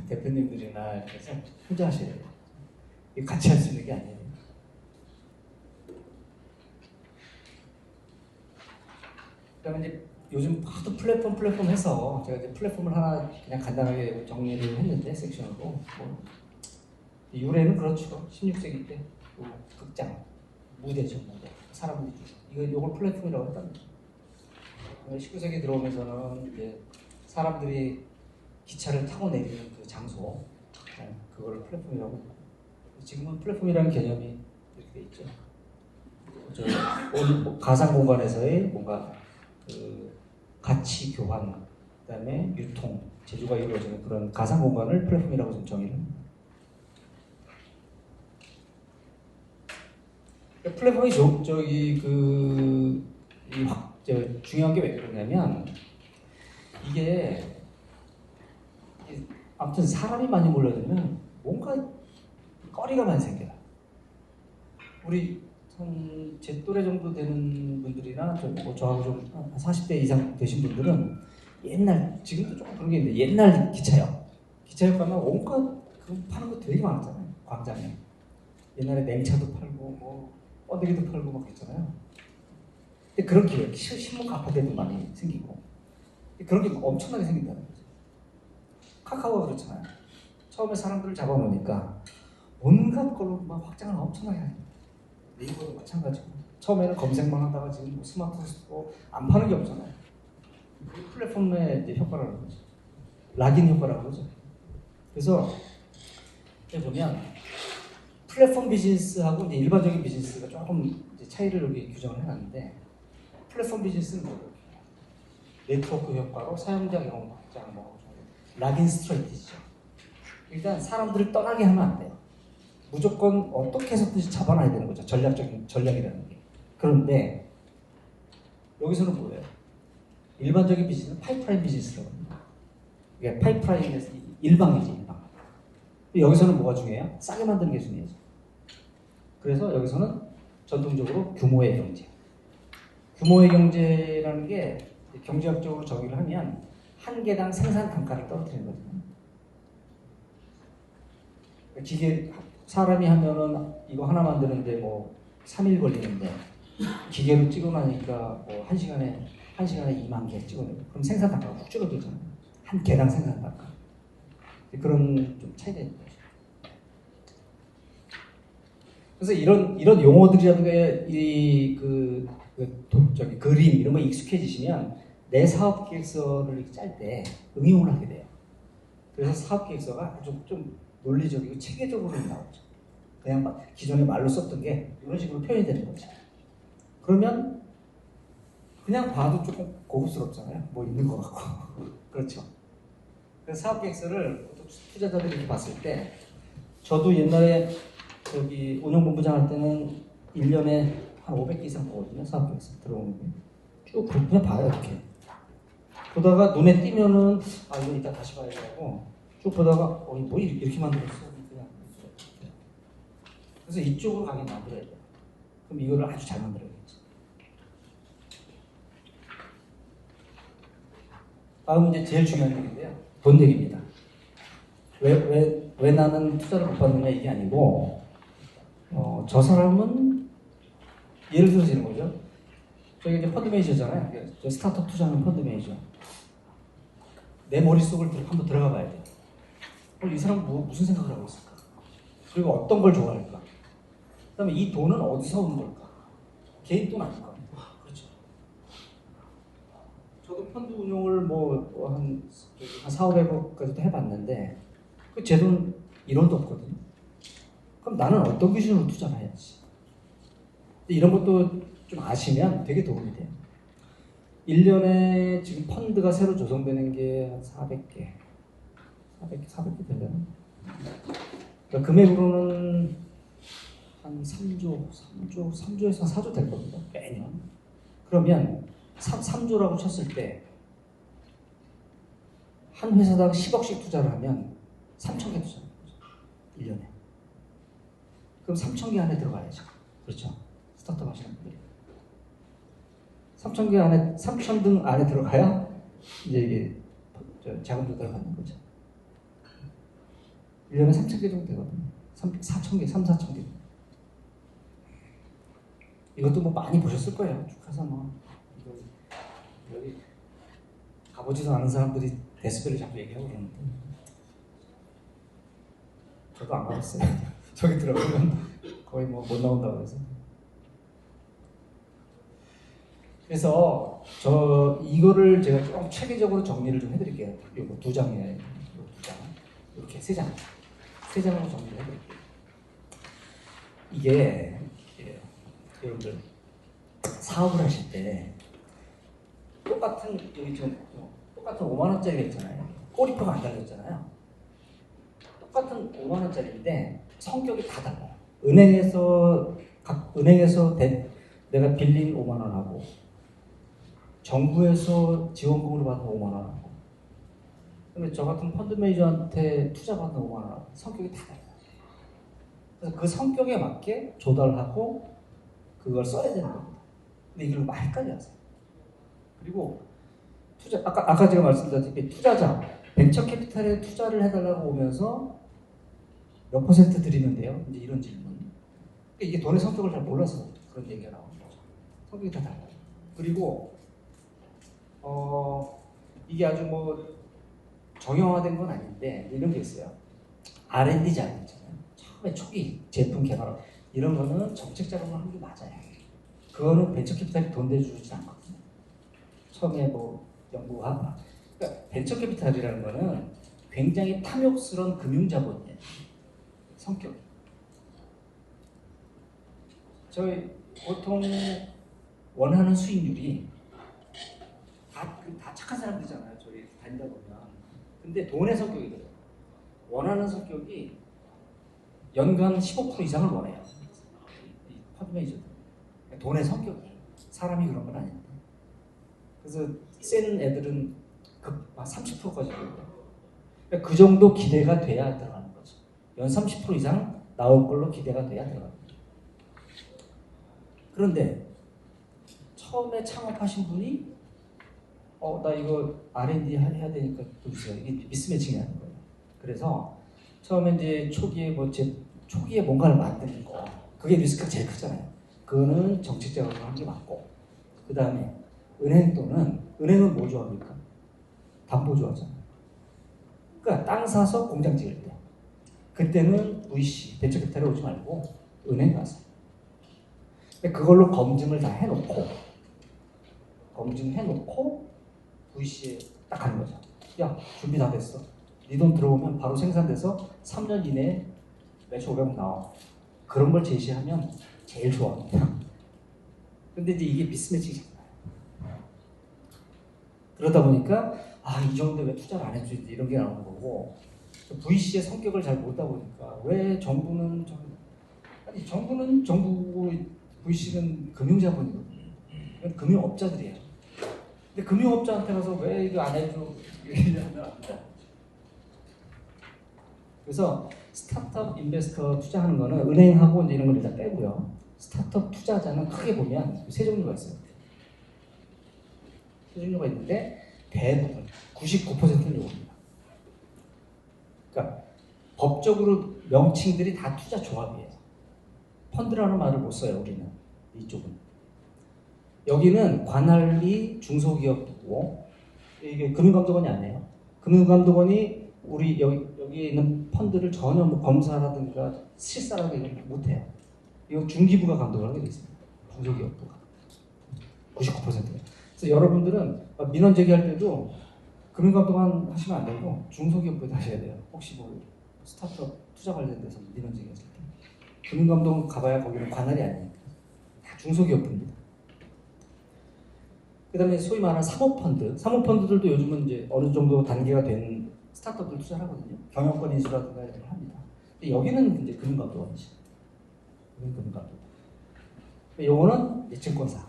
대표님들이나 이렇게 해서 혼자 하셔야 돼요. 이거 같이 할 수 있는 게 아니에요. 그다음에 이제 요즘 하도 플랫폼 해서 제가 이제 플랫폼을 하나 그냥 간단하게 정리를 했는데 섹션으로 뭐 유래는 그렇죠. 16세기 때 극장, 무대죠, 무대. 사람들이 이걸 플랫폼이라고 했답니다. 19세기 들어오면서는 이제 사람들이 기차를 타고 내리는 그 장소, 그거를 플랫폼이라고 했고, 지금은 플랫폼이라는 개념이 이렇게 돼 있죠. 가상 공간에서의 뭔가 그 가치 교환, 그다음에 유통, 제조가 이루어지는 그런 가상 공간을 플랫폼이라고 좀 정의를 합니다. 플랫폼이 중요한 게 왜 그러냐면 이게 아무튼 사람이 많이 몰려들면 뭔가 거리가 많이 생겨요. 우리 제 또래 정도 되는 분들이나 저하고 좀 40대 이상 되신 분들은 옛날, 지금도 조금 그런 게 있는데 옛날 기차역 가면 온갖 파는 거 되게 많았잖아요. 광장에 옛날에 냉차도 팔고 뭐 뻔데기도 팔고 막 그랬잖아요. 근데 그런 기회, 신문 가파대도 많이 생기고 그런 게 엄청나게 생긴다는 거죠. 카카오가 그렇잖아요. 처음에 사람들을 잡아놓으니까 온갖 걸로 막 확장을 엄청나게 하는 거예요. 네이버도 마찬가지고 처음에는 검색만 하다가 지금 뭐 스마트폰 쓰고 안 파는 게 없잖아요. 그 플랫폼의 이제 효과라는 거죠. 락인 효과라고 그러죠. 그래서 보면 플랫폼 비즈니스하고 이제 일반적인 비즈니스가 조금 이제 차이를 여기 규정을 해놨는데, 플랫폼 비즈니스는 뭐예요? 네트워크 효과로 사용자 경험 확장, 락인 스트레티지죠. 일단 사람들을 떠나게 하면 안 돼요. 무조건 어떻게 해서든지 잡아놔야 되는 거죠. 전략이라는 게. 그런데 여기서는 뭐예요? 일반적인 비즈니스는 파이프라인 비즈니스라고 합니다. 이게 파이프라인에서 일방이지, 일방. 여기서는 뭐가 중요해요? 싸게 만드는 게 중요해요. 그래서 여기서는 전통적으로 규모의 경제. 규모의 경제라는 게 경제학적으로 정의를 하면 한 개당 생산 단가를 떨어뜨리는 거거든요. 기계, 사람이 하면은 이거 하나 만드는데 뭐 3일 걸리는데 기계로 찍어놔니까 뭐 1시간에 2만 개 찍어내고, 그럼 생산 단가가 훅 줄어들잖아요. 한 개당 생산 단가. 그런 좀 차이가 있는 거죠. 그래서 이런 용어들이라든가 그림 이런 거 익숙해지시면 내 사업 계획서를 짤 때 응용을 하게 돼요. 그래서 사업 계획서가 아주 좀 논리적이고 체계적으로 나오죠. 그냥 기존에 말로 썼던 게 이런 식으로 표현이 되는 거죠. 그러면 그냥 봐도 조금 고급스럽잖아요. 뭐 있는 것 같고. 그렇죠. 그래서 사업 계획서를 투자자들이 이렇게 봤을 때, 저도 옛날에 운영본부장 할 때는 1년에 한 500개 이상 보거든요. 사업 계획서 들어오는 게. 쭉 그냥 봐요, 이렇게. 보다가 눈에 띄면은 이거 이따 다시 봐야 되고, 쭉 보다가 뭐 이렇게 만들었어. 그냥. 그래서 이쪽으로 가게 만들어야 돼요. 그럼 이거를 아주 잘 만들어야겠죠. 다음은 이제 제일 중요한 얘기인데요. 돈 얘기입니다. 왜 나는 투자를 못 받느냐 이게 아니고, 저 사람은 예를 들어서 이런 거죠. 저희 이제 펀드 매니저잖아요. 저 스타트업 투자하는 펀드 매니저. 내 머릿속을 한번 들어가 봐야 돼요. 이 사람은 무슨 생각을 하고 있을까? 그리고 어떤 걸 좋아할까? 그 다음에 이 돈은 어디서 오는 걸까? 개인 돈 아닐까? 그렇죠. 저도 펀드 운용을 한 4,500억까지도 해봤는데, 제 돈 1원도 없거든요. 그럼 나는 어떤 기준으로 투자를 해야지? 이런 것도 좀 아시면 되게 도움이 돼요. 1년에 지금 펀드가 새로 조성되는 게 한 400개 되려나? 그러니까 금액으로는 한 한 3조에서 4조 될 겁니다. 매년. 그러면 3조라고 쳤을 때 한 회사당 10억씩 투자를 하면 3,000개 투자하는 거죠. 1년에. 그럼 3,000개 안에 들어가야죠. 그렇죠. 스타트업 하시는 분들이. 3,000개 안에, 3,000등 안에 들어가야 이제 이게 자금 조달을 받는 거죠. 1년에 3,000개 정도 되거든요. 4,000개, 4,000개. 이것도 뭐 많이 보셨을 거예요. 쭉 해서 뭐. 여기 가보지도 않은 사람들이 데스벨을 자꾸 얘기하고 그러는데. 저도 안 가봤어요. 저기 들어가면 거의 뭐 못 나온다고 해서. 그래서 이거를 제가 좀 체계적으로 정리를 좀 해드릴게요. 요거 2장이에요. 요 2장. 이렇게 3장으로 정리를 해드릴게요. 이게 여러분들 사업을 하실 때 똑같은 여기 지금 똑같은 5만 원짜리가 있잖아요. 꼬리표가 안 달렸잖아요. 똑같은 5만 원짜리인데 성격이 다 달라요. 은행에서 내가 빌린 5만 원하고 정부에서 지원금으로 받은 5만 원하고 그다음에 저 같은 펀드 매니저한테 투자 받는 5만 원하고 성격이 다 달라요. 그래서 그 성격에 맞게 조달하고 그걸 써야 되는 겁니다. 근데 이걸 많이 헷갈려하세요. 그리고 아까 제가 말씀드렸다시피 투자자, 벤처 캐피탈에 투자를 해달라고 오면서 몇 퍼센트 드리면 돼요? 이제 이런 질문. 이게 돈의 성격을 잘 몰라서 그런 얘기가 나오는 거죠. 성격이 다 달라요. 그리고 이게 아주 뭐 정형화된 건 아닌데 이런 게 있어요. R&D 자금 있잖아요. 처음에 초기 제품 개발 이런 거는 정책 자금을 하는 게 맞아요. 그거는 벤처 캐피탈이 돈 대주지 않거든요. 처음에 뭐 연구하고 그러니까 벤처 캐피탈이라는 거는 굉장히 탐욕스러운 금융 자본이에요. 성격이. 저희 보통 원하는 수익률이 다 착한 사람들이잖아요. 저희 다니다 보면. 근데 돈의 성격이 그래요. 원하는 성격이 연간 15% 이상을 원해요. 이 펀드 매니저들. 돈의 성격이. 사람이 그런 건 아닌데. 그래서 센 애들은 30%까지 오고. 그 정도 기대가 돼야 들어가는 거죠. 연 30% 이상 나올 걸로 기대가 돼야 들어가는 거죠. 그런데 처음에 창업하신 분이 나 이거 R&D 해야 되니까 돈 주세요. 이게 미스매칭이 하는 거예요. 그래서 처음에 이제 초기에 뭔가를 만드는 거 그게 리스크가 제일 크잖아요. 그거는 정책적으로 하는 게 맞고 그 다음에 은행은 뭐 좋아합니까? 담보 좋아하잖아요. 그러니까 땅 사서 공장 지을 때 그때는 VC, 벤처캐피탈에 오지 말고 은행 가서 그걸로 검증을 다 해놓고 VC에 딱 가는 거죠. 야, 준비 다 됐어. 네 돈 들어오면 바로 생산돼서 3년 이내에 매출 500억 나와. 그런 걸 제시하면 제일 좋아합니다. 근데 이제 이게 미스매칭이 나요. 그러다 보니까 이 정도에 왜 투자를 안 해주지 이런 게 나오는 거고 VC의 성격을 잘 모르다 보니까 왜 정부는 정부 VC는 금융자본이거든요. 금융업자들이에요. 근데 금융업자한테 가서 왜 이거 안 해줘? 이러면 안 돼. 그래서 스타트업 인베스터 투자하는 거는 은행하고 이제 이런 걸 일단 빼고요. 스타트업 투자자는 크게 보면 세 종류가 있어요. 세 종류가 있는데 대부분 99%는 이겁니다. 그러니까 법적으로 명칭들이 다 투자 조합이에요. 펀드라는 말을 못 써요. 우리는 이쪽은. 여기는 관할리 중소기업이고 이게 금융감독원이 아니에요. 금융감독원이 우리 여기에 있는 펀드를 전혀 뭐 검사라든가 실사라든가 이런 거 못해요. 이거 중기부가 감독을 하게 돼 있습니다. 중소기업부가 99%가. 그래서 여러분들은 민원 제기할 때도 금융감독원 하시면 안 되고 중소기업부에 하셔야 돼요. 혹시 뭐 스타트업 투자 관련돼서 민원 제기했을 때 금융감독원 가봐야 거기는 관할이 아니니까 다 중소기업부입니다. 그 다음에 소위 말하는 사모펀드들도 요즘은 이제 어느 정도 단계가 된 스타트업들 투자를 하거든요. 경영권 인수라든가 이런 걸 합니다. 근데 여기는 이제 금융감독원이죠. 이건 금감도. 요거는 이제 증권사.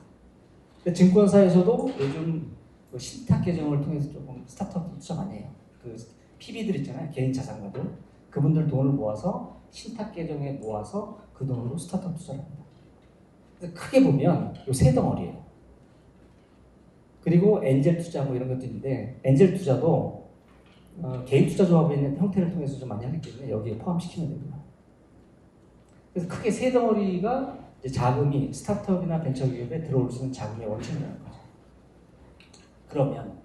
근데 증권사에서도 요즘 그 신탁 계정을 통해서 조금 스타트업 투자 많이 해요. 그 PB들 있잖아요. 개인 자산가들. 그분들 돈을 모아서 신탁 계정에 모아서 그 돈으로 스타트업 투자를 합니다. 그래서 크게 보면 요 세 덩어리예요. 그리고 엔젤 투자 뭐 이런 것도 있는데 엔젤 투자도 개인 투자 조합에 있는 형태를 통해서 좀 많이 하기 때문에 여기에 포함시키면 됩니다. 그래서 크게 세 덩어리가 이제 자금이 스타트업이나 벤처기업에 들어올 수 있는 자금의 원천이라는 거죠. 그러면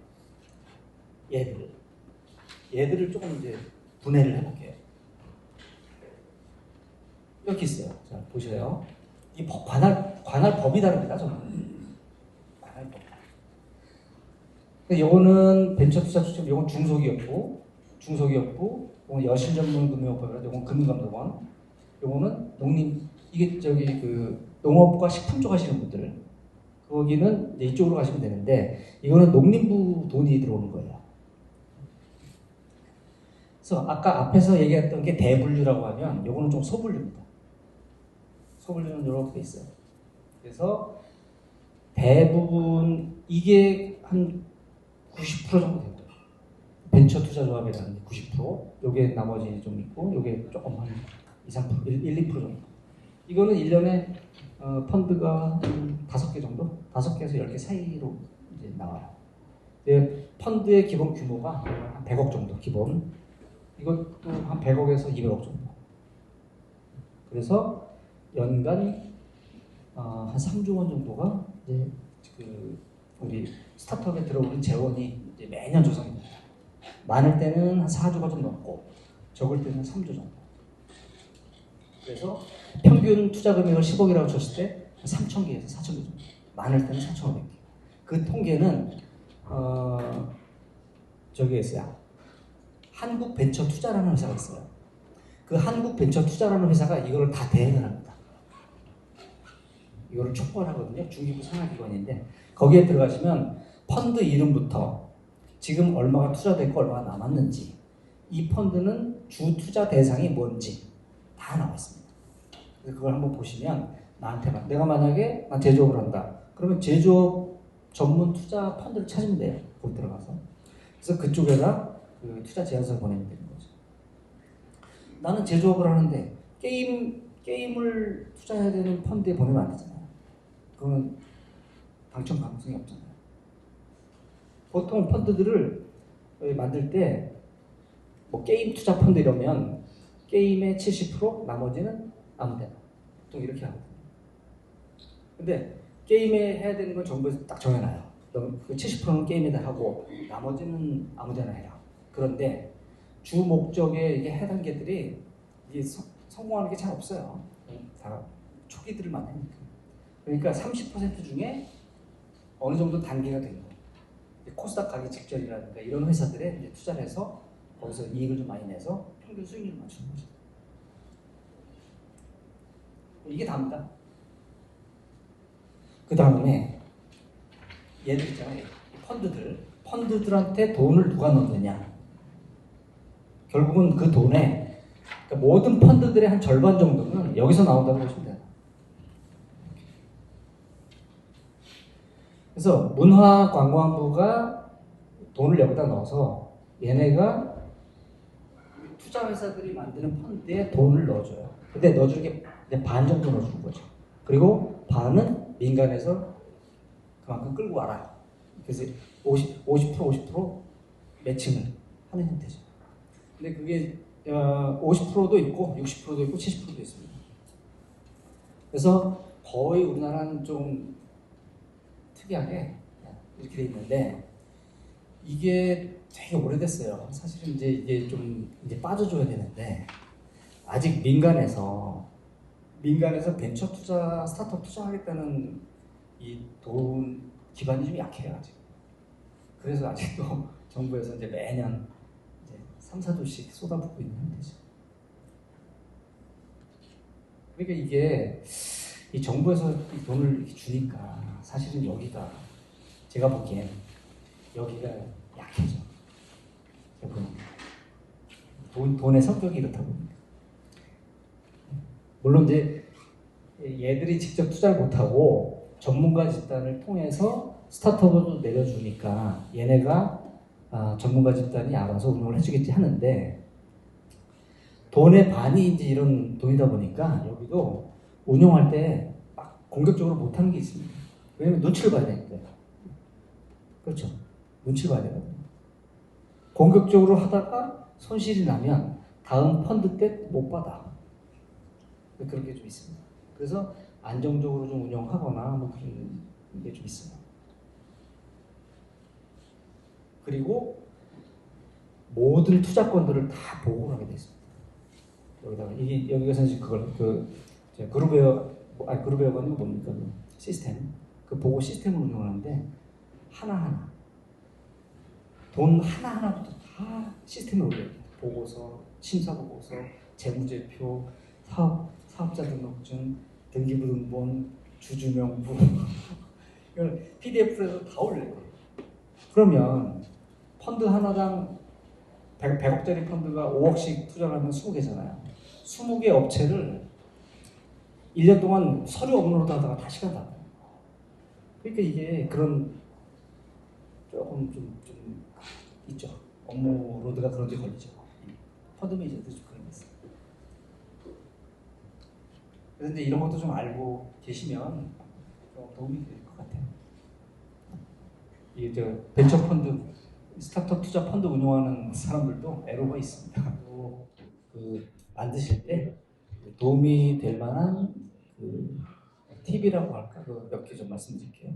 얘들을 조금 이제 분해를 해볼게요. 이렇게 있어요. 자, 보셔요. 이 관할 법이 다릅니다. 저는 관할 법. 요거는 벤처 투자 추천, 요건 중소기업부, 요건 여신 전문 금융업법이라, 요건 금융감독원, 요거는 농림, 이게 저기 그 농업과 식품 쪽 하시는 분들, 거기는 이제 이쪽으로 가시면 되는데, 이거는 농림부 돈이 들어오는 거예요. 그래서 아까 앞에서 얘기했던 게 대분류라고 하면, 요거는 좀 소분류입니다. 소분류는 이렇게 돼 있어요. 그래서 대부분 이게 한 90% 정도 되고요. 벤처 투자 조합이라는 게 90%, 요게 나머지 좀 있고, 요게 조금 한 2, 3%, 1, 2% 정도. 이거는 1년에 펀드가 한 5개 정도? 5개에서 10개 사이로 이제 나와요. 펀드의 기본 규모가 한 100억 정도, 기본. 이것도 한 100억에서 200억 정도. 그래서 연간 한 3조 원 정도가 이제 그 우리 스타트업에 들어오는 재원이 이제 매년 조성이 됩니다. 많을 때는 한 4조가 좀 넘고 적을 때는 3조 정도. 그래서 평균 투자 금액을 10억이라고 쳤을 때 3,000개에서 4,000개 정도. 많을 때는 4,500개. 그 통계는 저기에 있어요. 한국벤처투자라는 회사가 있어요. 그 한국벤처투자라는 회사가 이거를 다 대행을 합니다. 이거를 촉발하거든요. 중기부 산하기관인데 거기에 들어가시면 펀드 이름부터 지금 얼마가 투자됐고 얼마가 남았는지, 이 펀드는 주 투자 대상이 뭔지 다 나와 있습니다. 그래서 그걸 한번 보시면 나한테만, 내가 만약에 난 제조업을 한다. 그러면 제조업 전문 투자 펀드를 찾으면 돼요. 거기 들어가서. 그래서 그쪽에다 그 투자 제안서를 보내면 되는 거죠. 나는 제조업을 하는데 게임을 투자해야 되는 펀드에 보내면 안 되잖아요. 그건 당첨 가능성이 없잖아요. 보통 펀드들을 만들 때 뭐 게임 투자 펀드 이러면 게임의 70%, 나머지는 아무 데나. 보통 이렇게 하거든요. 근데 게임에 해야 되는 건 정부에서 딱 정해놔요. 그럼 그 70%는 게임에다 하고 나머지는 아무 데나 해라. 그런데 주 목적에 이게 해당 개들이 이게 성공하는 게 잘 없어요. 다 초기들을 만드니까. 그러니까 30% 중에 어느 정도 단계가 되는 거예요. 코스닥 가기 직전이라든가 이런 회사들에 이제 투자를 해서 거기서 이익을 좀 많이 내서 평균 수익률을 맞추는 거죠. 이게 다입니다. 그 다음에 얘들 있잖아요. 펀드들한테 돈을 누가 넣느냐. 결국은 그 돈에 그러니까 모든 펀드들의 한 절반 정도는 여기서 나온다고 보시면 돼요. 그래서 문화관광부가 돈을 여기다 넣어서 얘네가 투자 회사들이 만드는 펀드에 돈을 넣어줘요. 근데 넣어주는 게 반 정도 넣어주는 거죠. 그리고 반은 민간에서 그만큼 끌고 와라. 그래서 50% 매칭을 하는 형태죠. 근데 그게 50%도 있고 60%도 있고 70%도 있습니다. 그래서 거의 우리나라는 좀 특이하게 이렇게 돼 있는데 이게 되게 오래됐어요. 사실은 이게 좀 이제 빠져줘야 되는데 아직 민간에서 벤처 투자, 스타트업 투자하겠다는 이 돈 기반이 좀 약해요 아직. 그래서 아직도 정부에서 이제 매년 이제 3, 4조씩 쏟아붓고 있는 형태죠. 그러니까 이게 이 정부에서 이 돈을 이렇게 주니까 사실은 여기가 제가 보기엔 여기가 약해져. 돈의 성격이 이렇다 보니까. 물론 이제 얘들이 직접 투자를 못하고 전문가 집단을 통해서 스타트업을 내려주니까 얘네가 전문가 집단이 알아서 운영을 해주겠지 하는데 돈의 반이 이제 이런 돈이다 보니까 여기도 운영할 때 막 공격적으로 못하는 게 있습니다. 왜냐면 눈치를 봐야 되니까요. 그렇죠. 눈치를 봐야 되거든요. 공격적으로 하다가 손실이 나면 다음 펀드 때 못 받아. 그런 게 좀 있습니다. 그래서 안정적으로 좀 운영하거나 뭐 그런 게 좀 있어요. 그리고 모든 투자권들을 다 보호를 하게 돼 있습니다. 여기다가 여기가 이제 그걸 그룹웨어가 아니고 뭡니까 그 시스템 그 보고 시스템을 운영하는데 하나하나 돈 하나하나부터 다 시스템에 올려요. 보고서, 심사 보고서, 재무제표, 사업자 등록증, 등기부등본, 주주명부 이걸 PDF로 다 올려요. 그러면 펀드 하나당 100억짜리 펀드가 5억씩 투자를 하면 20개잖아요. 20개 업체를 1년 동안 서류 업로드 하다가 다 시간 다 가요. 그러니까 이게 그런 조금 좀 있죠. 업무 로드가 그런 데 걸리죠. 펀드 매니저도 좀 그런 게 있어요. 그래서 이제 이런 것도 좀 알고 계시면 좀 도움이 될 것 같아요. 이게 벤처 펀드, 스타트업 투자 펀드 운영하는 사람들도 애로가 있습니다. 그 만드실 때 도움이 될 만한 그 팁이라고 할까? 몇 개 좀 말씀드릴게요.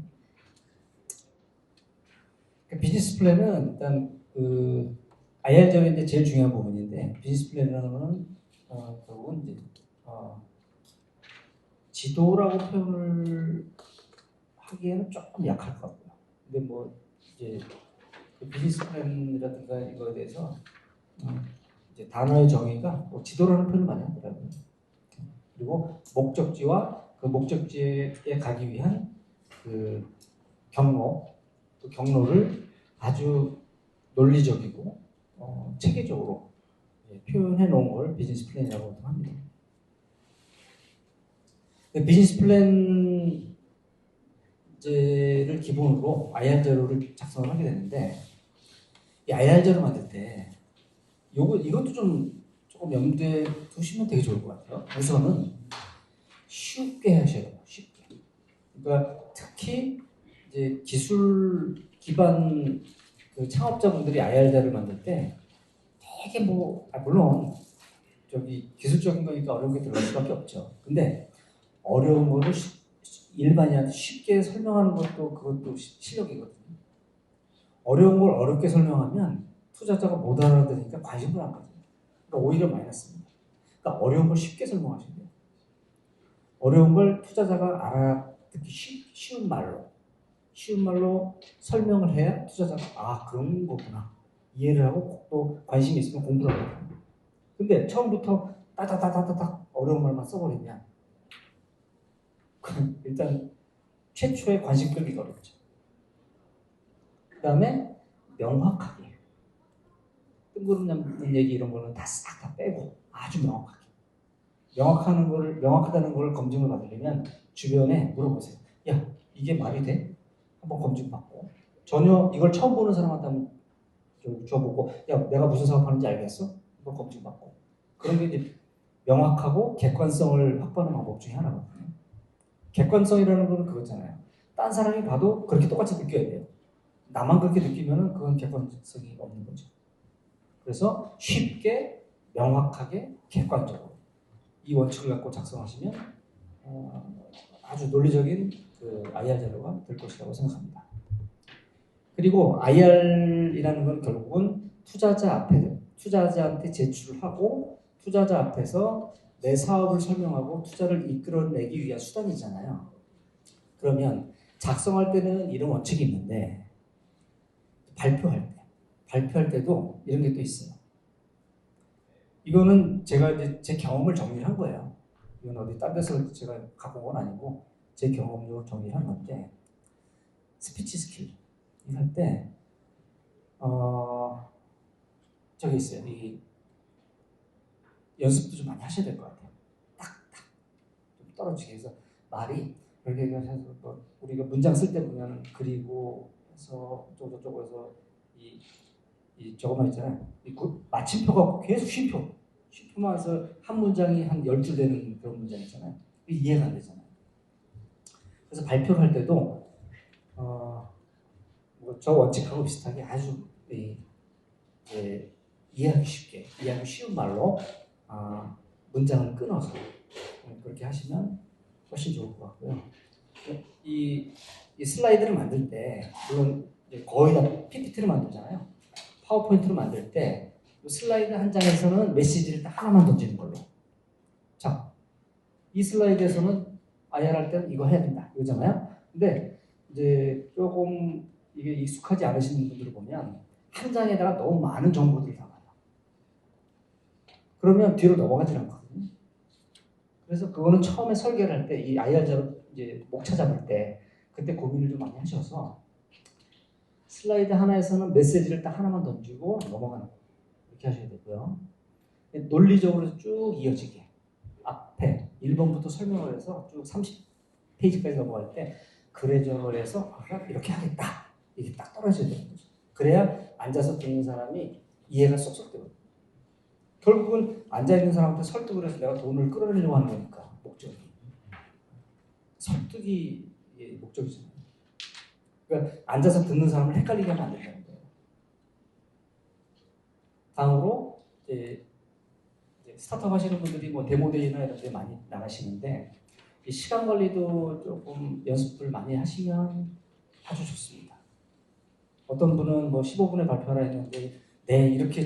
비즈니스 플랜은 일단 그 IR적인 이제 제일 중요한 부분인데 비즈니스 플랜이라는 거는 결국은 이제 지도라고 표현을 하기에는 조금 약할 것 같고요. 근데 뭐 이제 그 비즈니스 플랜이라든가 이거에 대해서 이제 단어의 정의가 뭐 지도라는 표현을 많이 하더라고요. 그리고 목적지와 그 목적지에 가기 위한 그 그 경로를 아주 논리적이고 체계적으로 표현해 놓은 걸 비즈니스 플랜이라고 합니다. 비즈니스 플랜제를 기본으로 IR 자료를 작성을 하게 되는데 이 IR 자료 만들 때 이것도 조금 염두에 두시면 되게 좋을 것 같아요. 우선은 쉽게 하셔야 돼요. 쉽게. 그러니까 특히 이제 기술 기반 그 창업자분들이 IR 자료를 만들 때 되게 물론 기술적인 거니까 어려운 게 들어갈 수밖에 없죠. 근데 어려운 거를 일반인한테 쉽게 설명하는 그것도 실력이거든요. 어려운 걸 어렵게 설명하면 투자자가 못 알아들으니까 관심을 안 가져요. 그러니까 오히려 마이너스입니다. 그러니까 어려운 걸 쉽게 설명하셔야 돼요. 어려운 걸 투자자가 알아듣기 쉬운 말로 설명을 해야 투자자가 그런 거구나 이해를 하고 또 관심이 있으면 공부를 하거든요. 근데 처음부터 따다다다닥 어려운 말만 써버리면 일단 최초에 관심 끌기가 어렵죠. 그 다음에 명확하게 뜬구름 얘기 이런 거는 싹 다 빼고 아주 명확하다는 걸 검증을 받으려면 주변에 물어보세요. 야, 이게 말이 돼? 한번 검증받고 전혀 이걸 처음 보는 사람한테 한번 줘보고 야, 내가 무슨 사업하는지 알겠어? 한번 검증받고 그런 게 이제 명확하고 객관성을 확보하는 방법 중에 하나거든요. 객관성이라는 건 그거잖아요. 딴 사람이 봐도 그렇게 똑같이 느껴야 돼요. 나만 그렇게 느끼면은 그건 객관성이 없는 거죠. 그래서 쉽게, 명확하게, 객관적으로 이 원칙을 갖고 작성하시면 아주 논리적인 그 IR 자료가 될 것이라고 생각합니다. 그리고 IR이라는 건 결국은 투자자한테 제출을 하고 투자자 앞에서 내 사업을 설명하고 투자를 이끌어내기 위한 수단이잖아요. 그러면 작성할 때는 이런 원칙이 있는데 발표할 때도 이런 게 또 있어요. 이거는 제가 이제 제 경험을 정리를 한 거예요. 이건 어디 딴 데서 제가 갖고 온 건 아니고 제 경험으로 정리를 한 건데 스피치 스킬 할 때 저기 있어요. 이 연습도 좀 많이 하셔야 될 것 같아요. 좀 떨어지게 해서 말이 이렇게 해서 뭐 우리가 문장 쓸 때 보면 그리고 해서 저거 해서 이 저거만 있잖아요. 마침표가 계속 쉼표만 해서 한 문장이 한 10줄 되는 그런 문장 있잖아요. 이해가 안 되잖아요. 그래서 발표를 할 때도 저 원칙하고 비슷하게 아주 이해하기 쉬운 말로 문장을 끊어서 그렇게 하시면 훨씬 좋을 것 같고요. 이 슬라이드를 만들 때 물론 거의 다 PPT를 만들잖아요. 파워포인트로 만들 때 슬라이드 한 장에서는 메시지를 딱 하나만 던지는 걸로. 자, 이 슬라이드에서는 IR 할 때는 이거 해야 된다 이거잖아요. 근데 이제 조금 이게 익숙하지 않으신 분들을 보면 한 장에다가 너무 많은 정보들이 담아요. 그러면 뒤로 넘어가지 않거든요. 그래서 그거는 처음에 설계를 할 때 이 IR 이제 목 찾아볼 때 그때 고민을 좀 많이 하셔서 슬라이드 하나에서는 메시지를 딱 하나만 던지고 넘어가는 거예요. 이렇게 하셔야 되고요. 논리적으로 쭉 이어지게 앞에 1번부터 설명을 해서 쭉 30페이지까지 넘어갈 때 그래저래 해서 이렇게 하겠다. 이게 딱 떨어져야 되는 거죠. 그래야 앉아서 듣는 사람이 이해가 쏙쏙 되거든요. 결국은 앉아있는 사람한테 설득을 해서 내가 돈을 끌어내려고 하는 거니까 목적이. 설득이 목적이잖아요. 그러니까 앉아서 듣는 사람을 헷갈리게 하면 안 된다는 거예요. 다음으로 이제 스타트업 하시는 분들이 뭐 데모데이나 이런 데 많이 나가시는데 이 시간 관리도 조금 연습을 많이 하시면 아주 좋습니다. 어떤 분은 뭐 15분에 발표하라 했는데 네 이렇게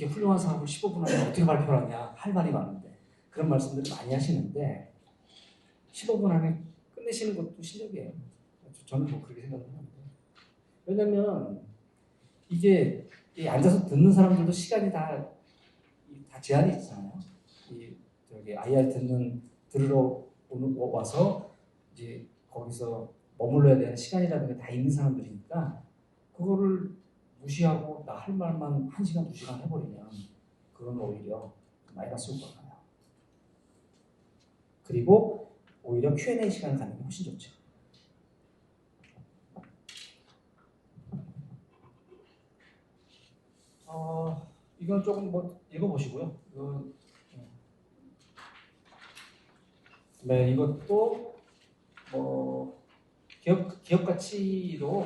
훌륭한 사업을 15분 안에 어떻게 발표를 하냐 할 말이 많은데 그런 말씀들을 많이 하시는데 15분 안에 끝내시는 것도 실력이에요. 저는 뭐 그렇게 생각을 하는데 왜냐면 이게 앉아서 듣는 사람들도 시간이 다 제한이 있잖아요. IR 들으러 와서 이제 거기서 머물러야 되는 시간이라든가 다 있는 사람들이니까 그거를 무시하고 나 할 말만 1시간, 2시간 해버리면 그건 오히려 마이너스 효과가 나요. 그리고 오히려 Q&A 시간을 갖는 게 훨씬 좋죠. 이건 조금 뭐 읽어보시고요. 네, 이것도 뭐 기업 가치로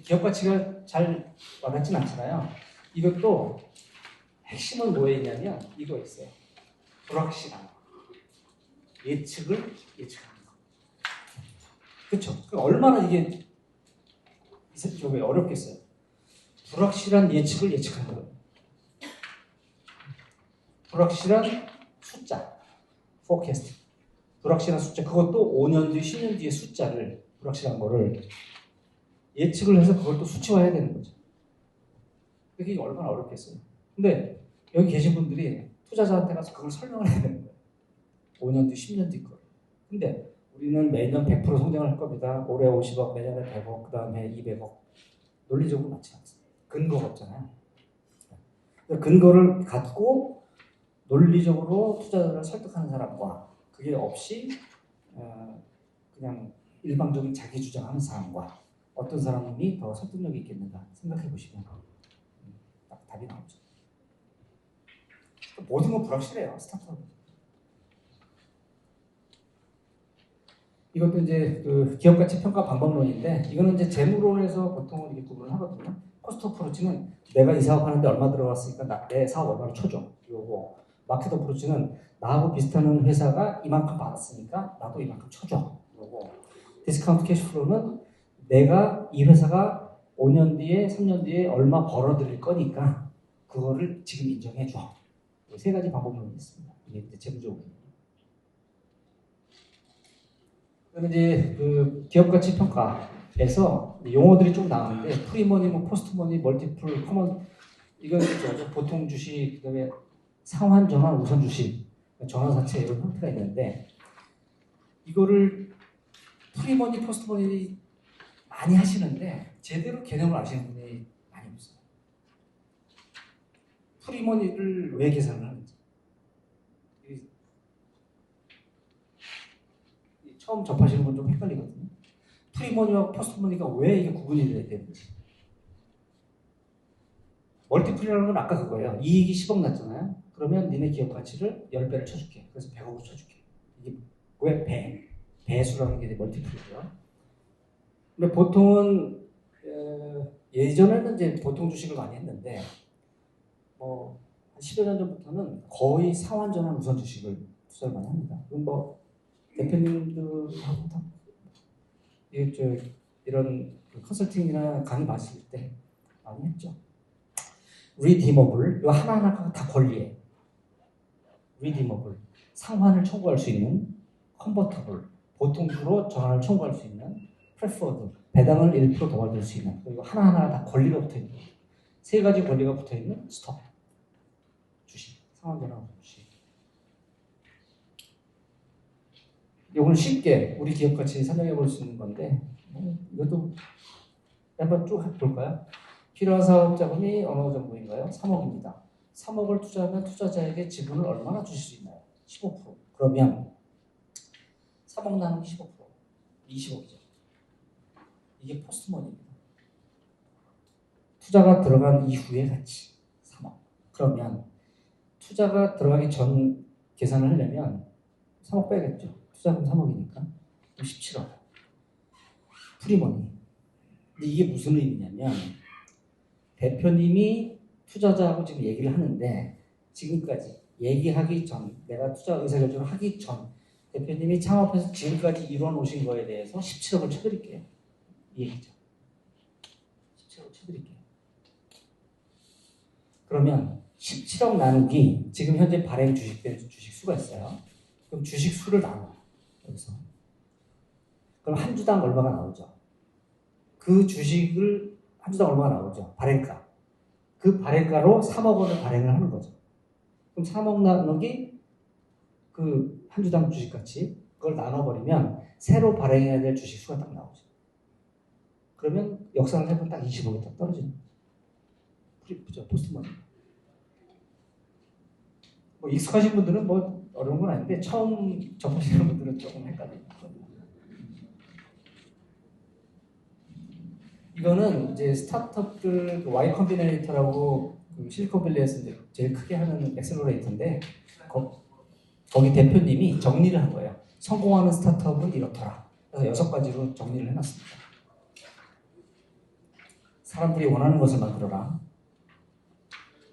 기업 가치가 잘 와닿진 않잖아요. 이것도 핵심은 뭐에 있냐면 이거 있어요. 불확실함. 예측하는 거. 그렇죠. 얼마나 이게 저게 어렵겠어요. 불확실한 예측을 예측하는 거예요. 불확실한 숫자, forecast. 불확실한 숫자, 그것도 5년 뒤, 10년 뒤의 숫자를 불확실한 거를 예측을 해서 그걸 또 수치화해야 되는 거죠. 그게 얼마나 어렵겠어요. 근데 여기 계신 분들이 투자자한테 가서 그걸 설명을 해야 되는 거예요. 5년 뒤, 10년 뒤 거. 근데 우리는 매년 100% 성장을 할 겁니다. 올해 50억, 내년에 100억, 그 다음에 200억. 논리적으로 맞지 않습니다. 근거가 없잖아요. 근거를 갖고 논리적으로 투자자를 설득하는 사람과 그게 없이 그냥 일방적인 자기 주장하는 사람과 어떤 사람이 더 설득력이 있겠는가 생각해 보시면 딱 답이 나오죠. 모든 건 불확실해요. 스타트업. 이것도 이제 그 기업 가치 평가 방법론인데 이거는 이제 재무론에서 보통은 이렇게 구분을 하거든요. 코스트 어프로치는 내가 이 사업 하는데 얼마 들어갔으니까 내 사업 얼마나 쳐줘. 이거고 마켓 어프로치는 나하고 비슷한 회사가 이만큼 받았으니까 나도 이만큼 쳐줘. 이거고 디스카운트 캐시플로우는 내가 이 회사가 5년 뒤에 3년 뒤에 얼마 벌어들일 거니까 그거를 지금 인정해 줘. 세 가지 방법론이 있습니다. 이게 이제 재무적으로. 그다음에 이제 그 기업 가치 평가에서 용어들이 좀 나오는데 프리머니, 뭐 포스트머니, 멀티플, 커먼 이건 보통 주식, 그다음에 상환, 전환, 우선 주식, 전환사채 이런 형태가 있는데 이거를 프리머니, 포스트머니 많이 하시는데 제대로 개념을 아시는 분이 많이 없어요. 프리머니를 왜 계산을 하는지. 처음 접하시는 분 좀 헷갈리거든요. 프리머니와 포스트머니가 왜 이게 구분이 돼야 되는지. 멀티플이라는 건 아까 그거예요. 이익이 10억 났잖아요. 그러면 니네 기업 가치를 10배를 쳐줄게. 그래서 100억을 쳐줄게. 이게 왜 배? 배수라는 게 멀티플이고요. 근데 보통은 예전에는 이제 보통 주식을 많이 했는데 뭐 한 10여 년 전부터는 거의 상환전환 우선 주식을 투자를 많이 합니다. 그럼 뭐 대표님들하고 다 이런 컨설팅이나 강의 마실 때 많이 했죠. 리디머블, 이거 하나하나가 다 권리예요. 리디머블, 상환을 청구할 수 있는 컨버터블, 보통주로 전환을 청구할 수 있는 프레퍼드, 배당을 1% 더 받을 수 있는, 그리고 하나하나 다 권리가 붙어있는 거예요. 세 가지 권리가 붙어있는 스톡, 주식, 상환전환 주식. 이걸 쉽게 우리 기업같이 설명해 볼 수 있는 건데 이것도 한번 쭉 볼까요? 필요한 사업 자금이 어느 정도인가요? 3억입니다. 3억을 투자하면 투자자에게 지분을 얼마나 주실 수 있나요? 15%. 그러면 3억 나누기 15%. 20억이죠. 이게 포스트머니입니다. 투자가 들어간 이후의 가치 3억. 그러면 투자가 들어가기 전 계산을 하려면 3억 빼겠죠. 투자금 3억이니까 17억. 프리머니. 근데 이게 무슨 의미냐면 대표님이 투자자하고 지금 얘기를 하는데 지금까지 얘기하기 전, 내가 투자 의사결정을 하기 전 대표님이 창업해서 지금까지 이뤄 놓으신 거에 대해서 17억을 쳐드릴게요. 이 얘기죠. 17억을 쳐드릴게요. 그러면 17억 나누기 지금 현재 발행 주식 수가 있어요. 그럼 주식 수를 나눠. 여기서. 그럼 한 주당 얼마가 나오죠? 그 주식을 한 주당 얼마가 나오죠? 발행가. 그 발행가로 3억 원을 발행을 하는 거죠. 그럼 3억 나누기 그 한 주당 주식 가치 그걸 나눠버리면 새로 발행해야 될 주식 수가 딱 나오죠. 그러면 역산을 해보면 딱 20억이 딱 떨어지는 거죠. 포스트머니. 뭐 익숙하신 분들은 뭐 어려운 건 아닌데 처음 접하시는 분들은 조금 헷갈려요. 이거는 이제 스타트업들 Y 컴비네이터라고 그 실리콘밸리에서 이제 제일 크게 하는 엑셀러레이터인데 거기 대표님이 정리를 한 거예요. 성공하는 스타트업은 이렇더라. 그래서 6가지로 정리를 해놨습니다. 사람들이 원하는 것을 만들어라.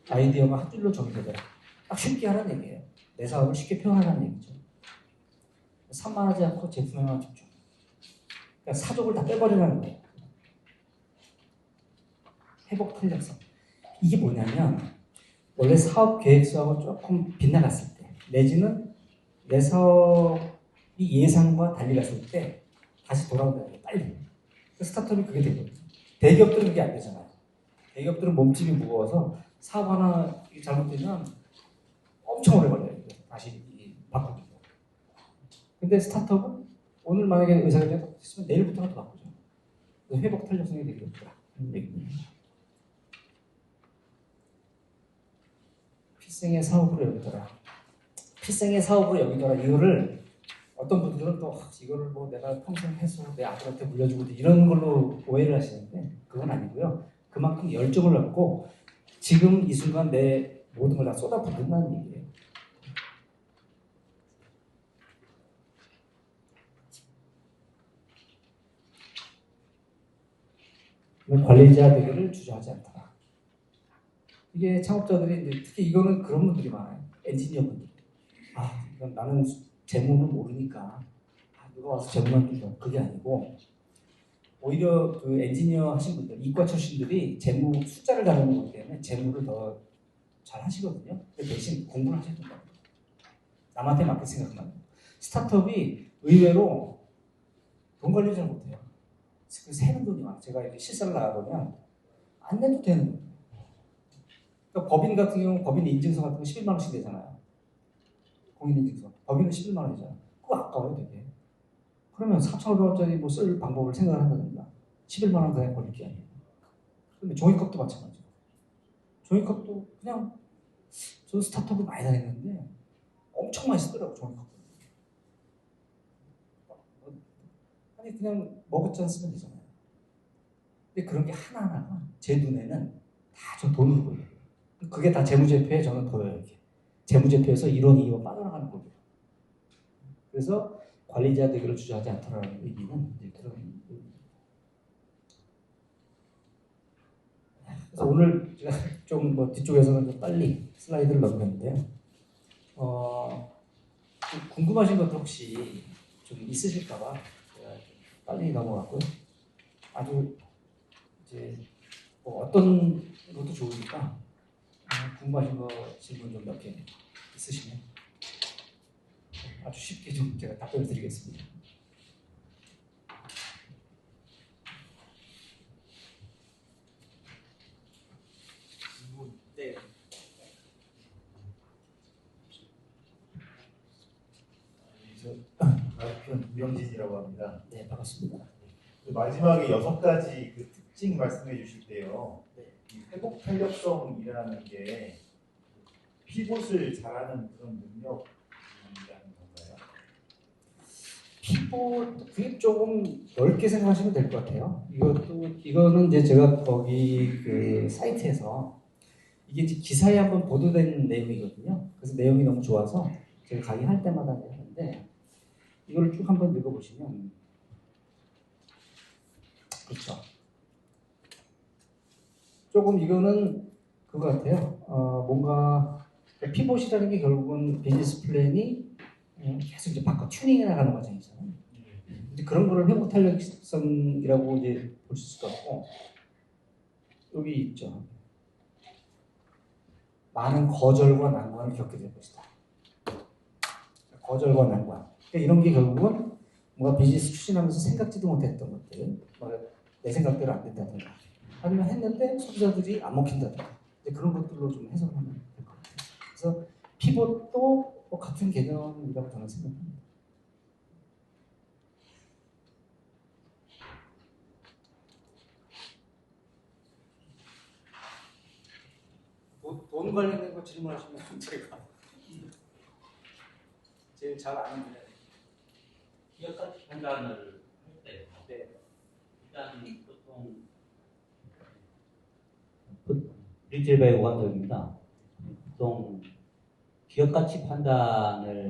아이디어가 한 줄로 정리되더라. 딱 쉽게 하라는 얘기예요. 내 사업을 쉽게 표현하라는 얘기죠. 산만하지 않고 제품에만 집중. 그러니까 사족을 다 빼버리라는 거예요. 회복 탄력성. 이게 뭐냐면 원래 사업 계획서하고 조금 빗나갔을 때 내지는 내 사업이 예상과 달리 갔을 때 다시 돌아온다는 거예요. 빨리. 스타트업이 그게 되거든요. 대기업들은 그게 안 되잖아요. 대기업들은 몸집이 무거워서 사업 하나 잘못되면 엄청 오래 걸려요. 다시 바꾸기가. 근데 스타트업은 오늘 만약에 의사결정이 됐으면 내일부터라도 바꾸죠. 그래서 회복 탄력성이 되게 높더라. 필생의 사업으로 여기더라. 필생의 사업으로 여기더라. 이거를 어떤 분들은 또 이거를 뭐 내가 평생 해서 내 아들한테 물려주고 이런 걸로 오해를 하시는데 그건 아니고요. 그만큼 열정을 갖고 지금 이 순간 내 모든 걸 다 쏟아붓는다는 얘기예요. 관리자 되기를 주저하지 않더라. 이게 창업자들이 이제 특히 이거는 그런 분들이 많아요. 엔지니어분들. 이건 나는 재무는 모르니까 누가 와서 재무만 주죠. 그게 아니고 오히려 그 엔지니어 하신 분들, 이과 출신들이 재무 숫자를 다루는 거기 때문에 재무를 더 잘 하시거든요. 근데 대신 공부를 하셔야 된다. 남한테 맡길 생각만. 스타트업이 의외로 돈 관리 잘 못해요. 그 새는 돈이 많아. 제가 이렇게 실사를 나가보면 안 내도 되는 거예요. 그러니까 법인 같은 경우는 법인 인증서 같은 거 11만 원씩 내잖아요. 공인인증서. 법인은 11만 원이잖아요. 그거 아까워요, 되게. 그러면 4,500원짜리 뭐 쓸 방법을 생각을 한다든가 11만 원 그냥 걸릴 게 아니에요. 근데 종이컵도 마찬가지고. 종이컵도 그냥 저 스타트업을 많이 다녔는데 엄청 많이 쓰더라고, 종이컵. 아니 그냥 머그잔 쓰면 되잖아요. 근데 그런 게 하나하나가 제 눈에는 다 저 돈으로 보여요. 그게 다 재무제표에 저는 보여요. 이게. 재무제표에서 1원, 2원 빠져나가는 거예요. 그래서 관리자 되기를 주저하지 않더라는 의미는 이제 그런 의미입니다. 그래서 오늘 제가 좀 뭐 뒤쪽에서는 좀 빨리 슬라이드를 넘겼는데요. 좀 궁금하신 것들 혹시 좀 있으실까봐 제가 좀 빨리 넘어갔고요. 아주 이제 뭐 어떤 것도 좋으니까 궁금하신 거 질문 좀 몇 개 있으시면 아주 쉽게 좀 제가 답변을 드리겠습니다. 네. 전 유영진이라고 합니다. 네, 반갑습니다. 마지막에 6가지 그 특징 말씀해 주실 때요. 네. 이 회복 탄력성이라는 게 피봇을 잘하는 그런 능력이라는 건가요? 피봇 그게 조금 넓게 생각하시면 될 것 같아요. 이거는 이제 제가 거기 그 사이트에서 이게 이제 기사에 한번 보도된 내용이거든요. 그래서 내용이 너무 좋아서 제가 강의할 때마다 하는데 이거를 쭉 한번 읽어보시면 그렇죠. 조금 이거는 그거 같아요. 뭔가 피봇이라는 게 결국은 비즈니스 플랜이 계속 이제 바꿔 튜닝해 나가는 과정이잖아요. 이제 그런 거를 회복 탄력성이라고 이제 볼 수가 없고 여기 있죠. 많은 거절과 난관을 겪게 될 것이다. 거절과 난관. 그러니까 이런 게 결국은 뭔가 비즈니스 추진하면서 생각지도 못했던 것들, 내 생각대로 안 된다든가, 아니면 했는데 소비자들이 안 먹힌다든가, 그런 것들로 좀 해석을 하면 될 것 같아요. 그래서 피봇도 뭐 같은 개념이라고 저는 생각합니다. 돈 관련된 거 질문하시면 제가 제일 잘 아는 분야. 기업 가치 판단을 할 때, 네. 일단 보통 리틀베이 오감독입니다. 보통 기업 가치 판단을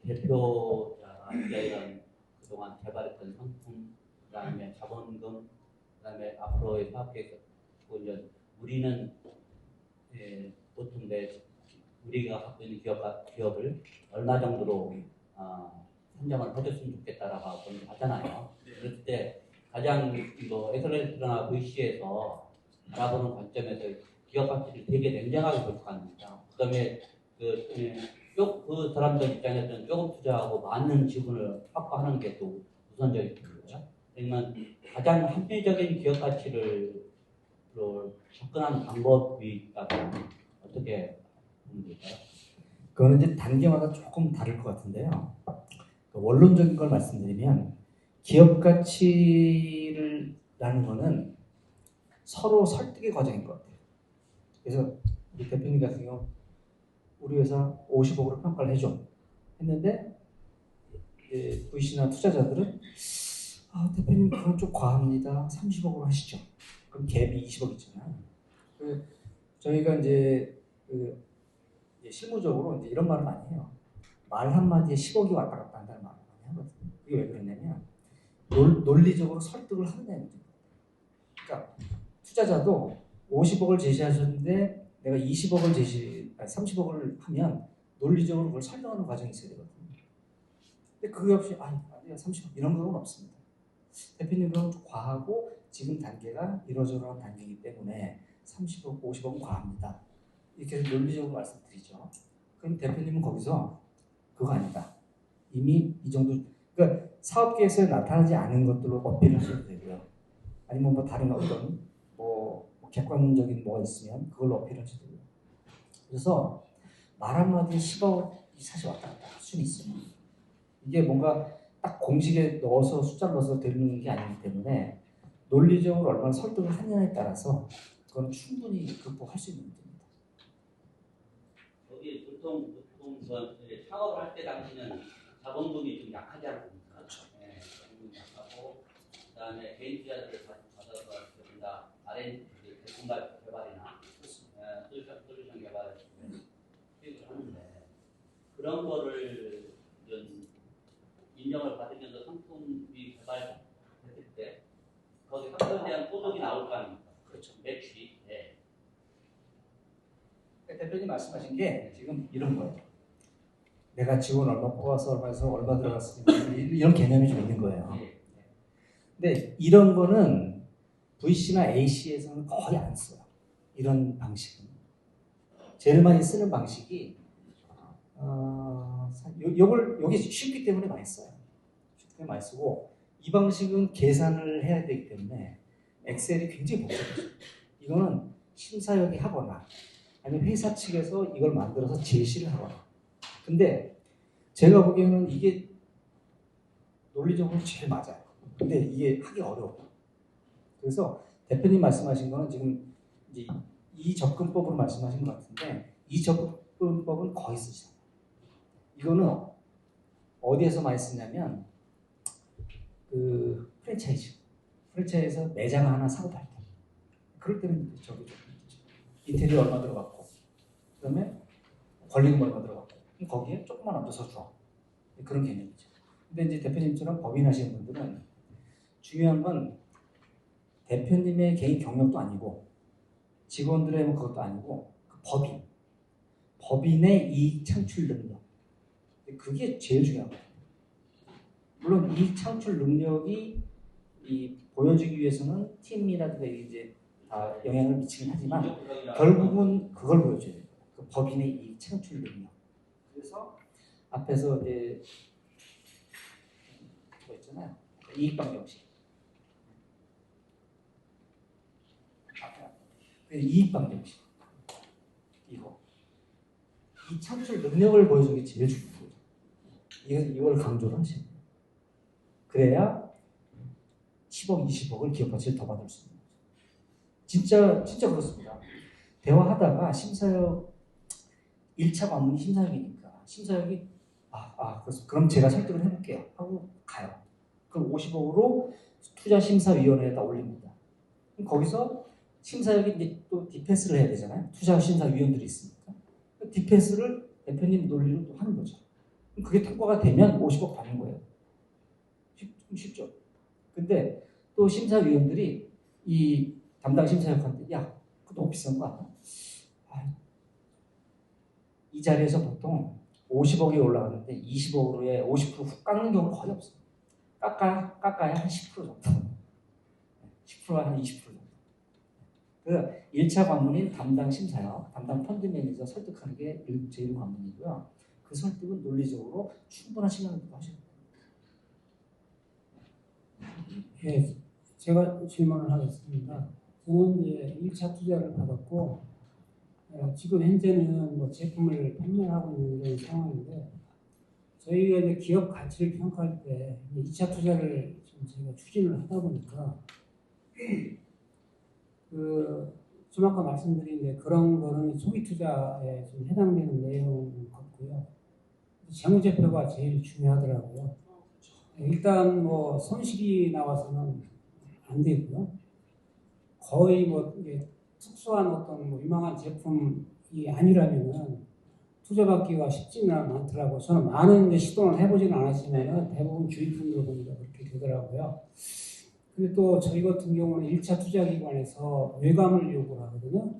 대표자가 이런 그동안 개발했던 상품, 그다음에 자본금, 그다음에 앞으로의 사업 계획, 이제 우리는 보통 우리가 갖고 있는 기업을 얼마 정도로 선정을 해줬으면 좋겠다라고 하잖아요. 그럴 때 가장 에서레이트나 VC에서 바라보는 관점에서 기업 가치를 되게 냉정하게 볼 거 아닙니까? 그다음에 그 사람들 입장에서는 조금 투자하고 많은 지분을 확보하는 게 또 우선적인 거죠. 그러면 가장 합리적인 기업 가치를 접근하는 방법이 있다면 어떻게 보면 될까요? 그거는 이제 단계마다 조금 다를 것 같은데요. 원론적인 걸 말씀드리면 기업 가치라는 거는 서로 설득의 과정인 것 같아요. 그래서 우리 대표님 같은 경우 우리 회사 50억으로 평가를 해줘 했는데 VC나 투자자들은 대표님 그건 좀 과합니다. 30억으로 하시죠. 그럼 갭이 20억 있잖아요. 저희가 이제 실무적으로 이제 이런 말을 많이 해요. 말 한마디에 10억이 왔다 갔다 한다는 말을 많이 하거든요. 이게 왜 그러냐면 논리적으로 설득을 한다는 거죠. 그러니까 투자자도 50억을 제시하셨는데 내가 30억을 하면 논리적으로 그걸 설명하는 과정이 있어야 되거든요. 근데 그게 없이 아니야 30억 이런 건 없습니다. 대표님 그럼 좀 과하고 지금 단계가 이러저러한 단계이기 때문에 30억, 50억은 과합니다. 이렇게 논리적으로 말씀드리죠. 그럼 대표님은 거기서 그거 아니다. 이미 이 정도, 그러니까 사업 계획서에 나타나지 않은 것들로 어필을 하셔도 되고요. 아니면 뭐 다른 어떤 뭐 객관적인 뭐가 있으면 그걸로 어필을 하셔도 되고요. 그래서 말 한마디에 10억이 사실 왔다 갔다 할 수는 있어요. 이게 뭔가 딱 공식에 넣어서 숫자를 넣어서 되는 게 아니기 때문에 논리적으로 얼마나 설득을 하느냐에 따라서 그건 충분히 극복할 수 있는 문제입니다. 여기 보통 창업을 할 때 당시는 자본금이 좀 약하지 않습니까? 그렇죠. 네, 자본금이 약하고 그다음에 개인 투자자들을 받아서 된다. R&D 제품 개발이나 솔루션 개발을 수익을 하는데 그런 거를 인정을 받으면서 상품이 개발됐을 때 거기 상품에 대한 소득이 나올 거 아닙니까? 그렇죠. 매출이. 네. 대표님 말씀하신 게 지금 이런 거예요. 내가 지원 얼마 뽑아서 얼마에서 얼마 들어갔으니까 이런 개념이 좀 있는 거예요. 네. 근데 이런 거는 VC나 AC에서는 거의 안 써요. 이런 방식은. 제일 많이 쓰는 방식이 여기 쉽기 때문에 많이 써요. 쉽기 때문에 많이 쓰고 이 방식은 계산을 해야 되기 때문에 엑셀이 굉장히 복잡해요. 이거는 심사역이 하거나 아니면 회사 측에서 이걸 만들어서 제시를 하거나. 근데 제가 보기에는 이게 논리적으로 제일 맞아요. 근데 이게 하기 어려워요. 그래서 대표님 말씀하신 거는 지금 이제 이 접근법으로 말씀하신 것 같은데 이 접근법은 거의 쓰시잖아요. 이거는 어디에서 많이 쓰냐면 그 프랜차이즈에서 매장 하나 사고 팔 때 그럴 때는 저기 인테리어 얼마 들어갔고 그다음에 권리금 얼마 들어갔고 거기에 조금만 얹어서 줘. 그런 개념이죠. 근데 이제 대표님처럼 법인 하시는 분들은 중요한 건 대표님의 개인 경력도 아니고 직원들의 그것도 아니고 그 법인의 이익 창출 능력. 그게 제일 중요하거든요. 물론 이익 창출 능력이 보여주기 위해서는 팀이라든가 이제 다 영향을 미치긴 하지만 결국은 그걸 보여줘야 돼요. 그 법인의 이익 창출 능력. 그래서 앞에서 이제 뭐 있잖아요. 이익 방정식. 이익 방정식. 이 창출 능력을 보여주는 게 제일 중요해요. 이걸 강조를 하셔야 돼요. 그래야 10억, 20억을 기업 가치를 더 받을 수 있는 거죠. 진짜 그렇습니다. 대화하다가 심사역 1차 관문이 심사역이니까 심사역이 그럼 제가 설득을 해볼게요 하고 가요. 그럼 50억으로 투자심사위원회에다 올립니다. 그럼 거기서 심사역이 이제 또 디펜스를 해야 되잖아요. 투자심사위원들이 있으니까 디펜스를 대표님 논리로 또 하는 거죠. 그게 통과가 되면 50억 받는 거예요. 쉽죠. 근데 또 심사위원들이 이 담당 심사역한테 그거 너무 비싼 거 아니야? 이 자리에서 보통 50억이 올라가는데 20억으로의 50%훅 깎는 경우는 거의 없어요. 깎아야 한 10% 정도. 10%와 한 20% 정도. 그 1차 관문인 담당 심사역, 담당 펀드 매니저 설득하는 게 제일 관문이고요. 그 설득은 논리적으로 충분한 시간을 하셔야 돼요. 예, 제가 질문을 하겠습니다. 저는 이제 1차 투자를 받았고 지금 현재는 뭐 제품을 판매하고 있는 이런 상황인데 저희가 이제 기업 가치를 평가할 때 2차 투자를 지금 저희가 추진을 하다 보니까 좀 아까 말씀드린 이제 그런 거는 초기 투자에 좀 해당되는 내용 같고요. 재무제표가 제일 중요하더라고요. 일단 뭐 손실이 나와서는 안 되고요. 거의 뭐 이게 특수한 어떤 뭐 유망한 제품이 아니라면은 투자받기가 쉽지는 않더라고요. 저는 많은 이제 시도는 해보지는 않았지만 대부분 주위 분들 보니까 그렇게 되더라고요. 근데 또 저희 같은 경우는 1차 투자기관에서 외감을 요구를 하거든요.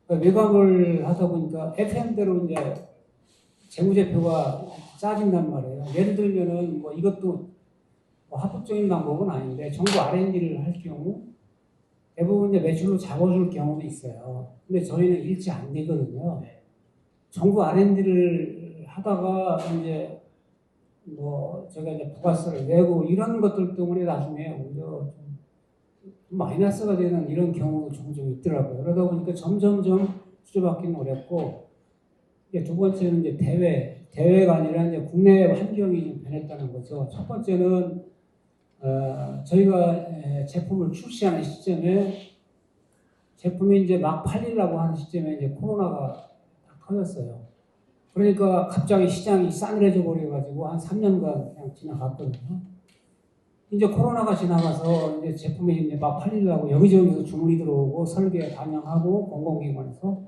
그러니까 외감을 하다 보니까 FM대로 이제 재무제표가 짜진단 말이에요. 예를 들면은 뭐 이것도 뭐 합법적인 방법은 아닌데 정부 R&D를 할 경우 대부분 이제 매출로 잡아줄 경우도 있어요. 근데 저희는 일치 안 되거든요. 정부 R&D를 하다가 이제 뭐 제가 이제 부가세를 내고 이런 것들 때문에 나중에 오히려 좀 마이너스가 되는 이런 경우도 종종 있더라고요. 그러다 보니까 점점점 투자받기는 어렵고 이제 두 번째는 이제 대외가 아니라 이제 국내 환경이 좀 변했다는 거죠. 첫 번째는 저희가 제품을 출시하는 시점에 제품이 이제 막 팔리려고 하는 시점에 이제 코로나가 터졌어요. 그러니까 갑자기 시장이 싸늘해져 버려가지고 한 3년간 그냥 지나갔거든요. 이제 코로나가 지나가서 이제 제품이 이제 막 팔리려고 여기저기서 주문이 들어오고 설계 반영하고 공공기관에서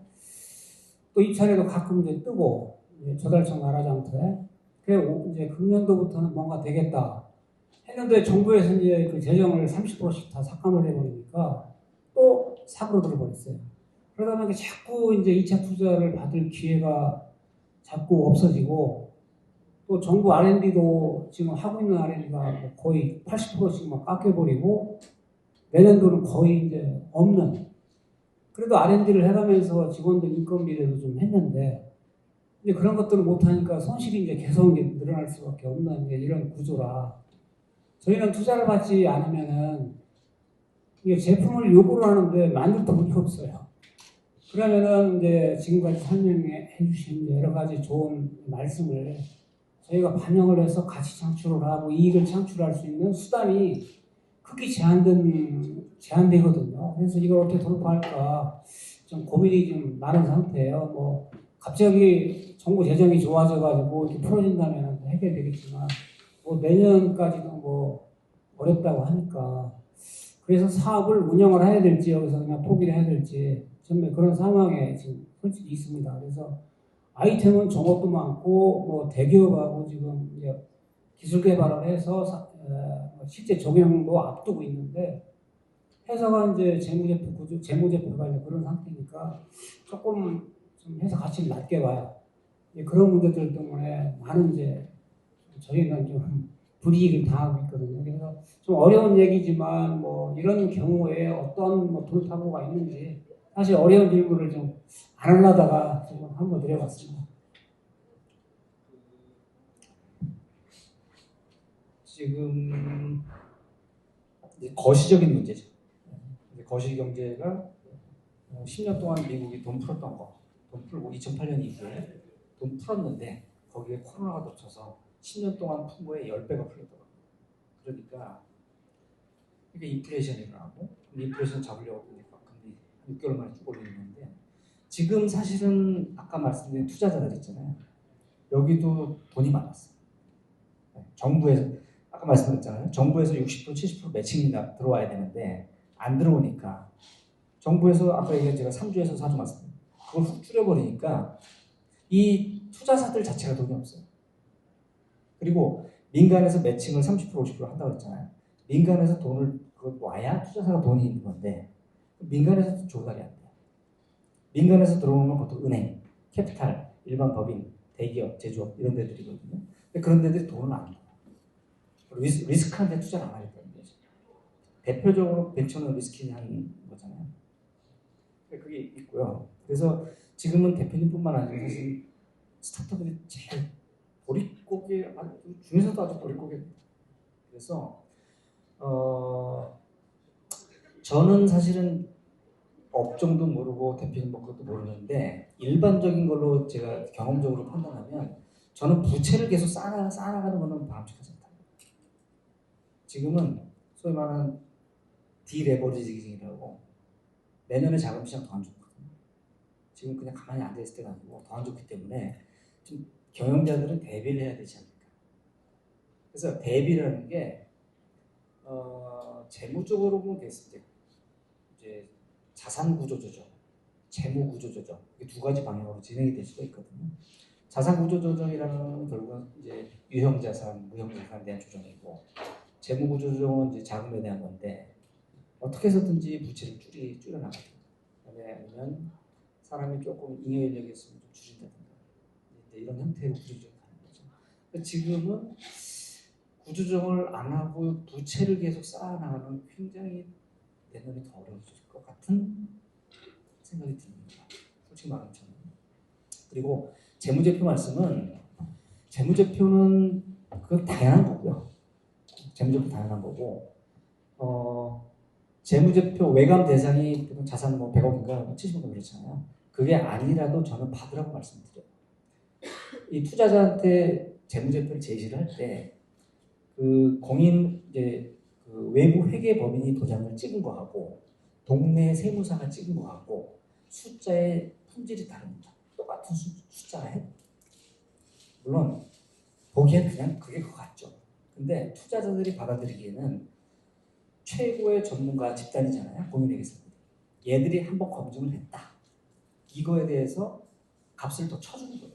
또 입찰에도 가끔 이제 뜨고 이제 조달청 나라장터에 이제 금년도부터는 뭔가 되겠다 했는데 정부에서 이제 그 재정을 30%씩 다 삭감을 해버리니까 또 사고로 들어버렸어요. 그러다 보니까 자꾸 이제 2차 투자를 받을 기회가 자꾸 없어지고 또 정부 R&D도 지금 하고 있는 R&D가 거의 80%씩 막 깎여버리고 내년도는 거의 이제 없는 그래도 R&D를 해가면서 직원들 인건비를 좀 했는데 이제 그런 것들을 못하니까 손실이 이제 계속 이제 늘어날 수밖에 없는 이제 이런 구조라 저희는 투자를 받지 않으면은 이게 제품을 요구를 하는데 만들 돈이 없어요. 그러면은 이제 지금까지 설명해 주신 여러 가지 좋은 말씀을 저희가 반영을 해서 가치 창출을 하고 이익을 창출할 수 있는 수단이 크게 제한되거든요. 그래서 이걸 어떻게 돌파할까 좀 고민이 좀 많은 상태예요. 뭐 갑자기 정부 재정이 좋아져가지고 이렇게 풀어진다면 해결되겠지만 뭐 내년까지도 뭐 어렵다고 하니까 그래서 사업을 운영을 해야 될지 여기서 그냥 포기를 해야 될지 정말 그런 상황에 지금 솔직히 있습니다. 그래서 아이템은 정업도 많고 뭐 대기업하고 지금 이제 기술 개발을 해서 실제 적용도 앞두고 있는데 회사가 이제 재무제표가 이제 그런 상태니까 조금 좀 회사 가치를 낮게 봐요. 그런 문제들 때문에 많은 이제 저희는 좀 불이익을 당하고 있거든요. 그래서 좀 어려운 얘기지만 뭐 이런 경우에 어떤 뭐 돌파구가 있는지 사실 어려운 질문을 좀 안 하려다가 지금 한번 드려봤습니다. 지금 이제 거시적인 문제죠. 이제 거시 경제가 10년 동안 미국이 돈 풀었던 거, 돈 풀고 2008년 이후에 돈 풀었는데 거기에 코로나가 덮쳐서 10년 동안 푼 거에 10배가 풀렸더라고요. 그러니까 이게 인플레이션이 일어나고 인플레이션 잡으려고 하니까 금리 6개월 만에 쭉 올리는 건데 지금 사실은 아까 말씀드린 투자자들 있잖아요. 여기도 돈이 많았어요. 정부에서 아까 말씀드렸잖아요. 정부에서 60% 70% 매칭이 들어와야 되는데 안 들어오니까 정부에서 아까 얘기한 제가 3주에서 4주 맞습니다. 그걸 훅 줄여버리니까 이 투자사들 자체가 돈이 없어요. 그리고 민간에서 매칭을 30% 50% 한다고 했잖아요. 민간에서 돈을 와야 투자사가 돈이 있는 건데 민간에서도 조달이 안 돼요. 민간에서 들어오는 건 보통 은행, 캐피탈, 일반 법인, 대기업, 제조업 이런 데들이거든요. 근데 그런 데들이 돈을 안 줘요. 리스크한 데 투자를 안 하겠다는 거죠. 대표적으로 벤처는 리스키한 거잖아요. 그게 있고요. 그래서 지금은 대표님뿐만 아니라 사실 스타트업들이 제일 보릿고개 중에서도 아주 보릿고개입니다. 그래서 저는 사실은 업종도 모르고 대표님 뭐 그것도 모르는데 일반적인 걸로 제가 경험적으로 판단하면 저는 부채를 계속 쌓아나가는 거는 바람직하지 않다. 지금은 소위 말하는 디레버리징이라고 내년에 자금 시장 더 안 좋거든요. 지금 그냥 가만히 앉아있을 때가 아니고 더 안 좋기 때문에 좀 경영자들은 대비를 해야 되지 않을까. 그래서 대비라는 게 재무적으로 보면 이제 자산 구조 조정, 재무 구조 조정 이 두 가지 방향으로 진행이 될 수가 있거든요. 자산 구조 조정이라는 건 결국은 이제 유형 자산, 무형 자산에 대한 조정이고 재무 구조 조정은 이제 자금에 대한 건데 어떻게 해서든지 부채를 줄여나가야 됩니다. 아니면 사람이 조금 잉여 인력이 있으면 좀 줄인다든가 이런 형태로 구조 조정을 하는 거죠. 지금은 구조 조정을 안 하고 부채를 계속 쌓아나가는 굉장히 내년이 더 어려워질 것 같은 생각이 듭니다. 솔직히 말하면 저는. 그리고 재무제표 말씀은 재무제표는 그 다양한 거고요. 재무제표 다양한 거고 재무제표 외감 대상이 자산 뭐 100억인가 70억인가 그렇잖아요. 그게 아니라도 저는 받으라고 말씀드려요. 이 투자자한테 재무제표를 제시를 할 때 그 공인 이제 그 외부 회계 법인이 도장을 찍은 거하고 동네 세무사가 찍은 거하고 숫자의 품질이 다릅니다. 똑같은 숫자에 물론 보기엔 그냥 그게 그거 같죠. 근데 투자자들이 받아들이기에는 최고의 전문가 집단이잖아요. 공인회계사들이. 얘들이 한번 검증을 했다. 이거에 대해서 값을 더 쳐주는 거예요.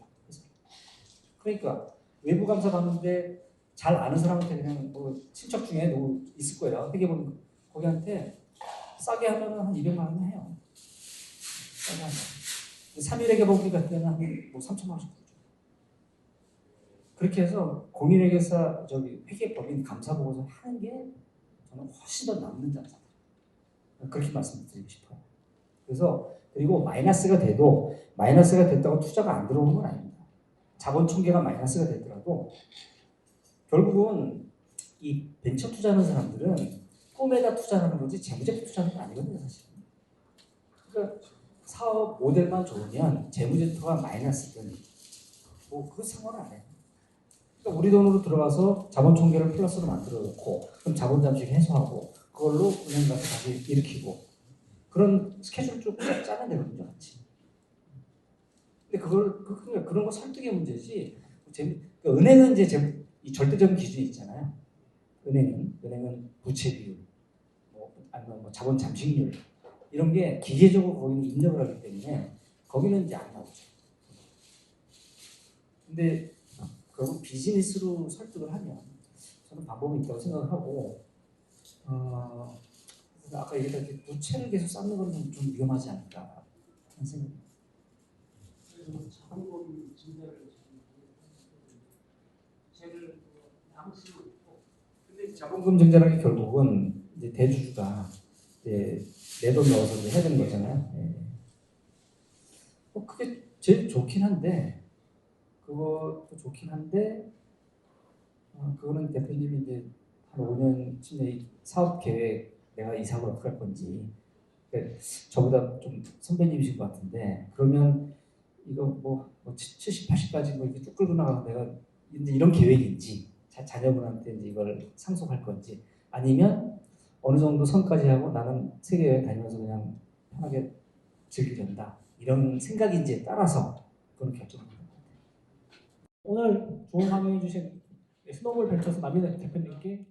그러니까 외부 감사 받는데 잘 아는 사람한테 그냥 뭐 친척 중에 누구 있을 거예요. 어떻게 보면 거기한테 싸게 하면은 한 200만 원 해요. 싸게 하면. 3일회계 보기 같은 때는 한뭐 3천만 원씩 주죠. 그렇게 해서 공인회계사 회계법인 감사 보고서 하는 게 저는 훨씬 더 남는 자산. 그렇게 말씀드리고 싶어요. 그래서 그리고 마이너스가 됐다고 투자가 안 들어오는 건 아닙니다. 자본 총계가 마이너스가 되더라도 결국은 이 벤처 투자하는 사람들은 꿈에다 투자하는 거지 재무제표 투자하는 건 아니거든요, 사실은. 그러니까 사업 모델만 좋으면 재무제표가 마이너스든 뭐 그거 상관은 안 해요. 그러니까 우리 돈으로 들어가서 자본 총계를 플러스로 만들어 놓고 그럼 자본 잠식 해소하고 그걸로 은행 가서 다시 일으키고 그런 스케줄 쭉 짜면 되거든요, 같이. 근데 그런 거 설득의 문제지. 그러니까 은행은 이제 이 절대적인 기준이 있잖아요. 은행은 부채 비율, 아니면 뭐 자본 잠식률 이런 게 기계적으로 거기는 입력을 하기 때문에 거기는 이제 안 나오죠. 근데 결국 비즈니스로 설득을 하면 저는 방법이 있다고 생각을 하고 아까 얘기했던 게 부채를 계속 쌓는 건 좀 위험하지 않을까 하는 생각입니다. 자본금 증자를 부채를 양수로 있고 근데 자본금 증자라는 게 결국은 이제 대주주가 내 돈 넣어서 이제 해야 되는 거잖아요. 그게 제일 좋긴 한데 그것도 좋긴 한데 그거는 대표님이 이제 한 5년쯤 내 사업 계획 내가 이 사업을 어떻게 할 건지 그러니까 저보다 좀 선배님이신 것 같은데 그러면 이거 뭐 70, 80까지 뭐 이렇게 쭉 끌고 나가서 내가 이제 이런 계획인지 자녀분한테 이제 이걸 상속할 건지 아니면 어느 정도 선까지 하고 나는 세계 여행 다니면서 그냥 편하게 즐기련다 이런 생각인지에 따라서 그런 결정합니다. 오늘 좋은 강의해 주신 스노우볼 벤처스 남인혜 대표님께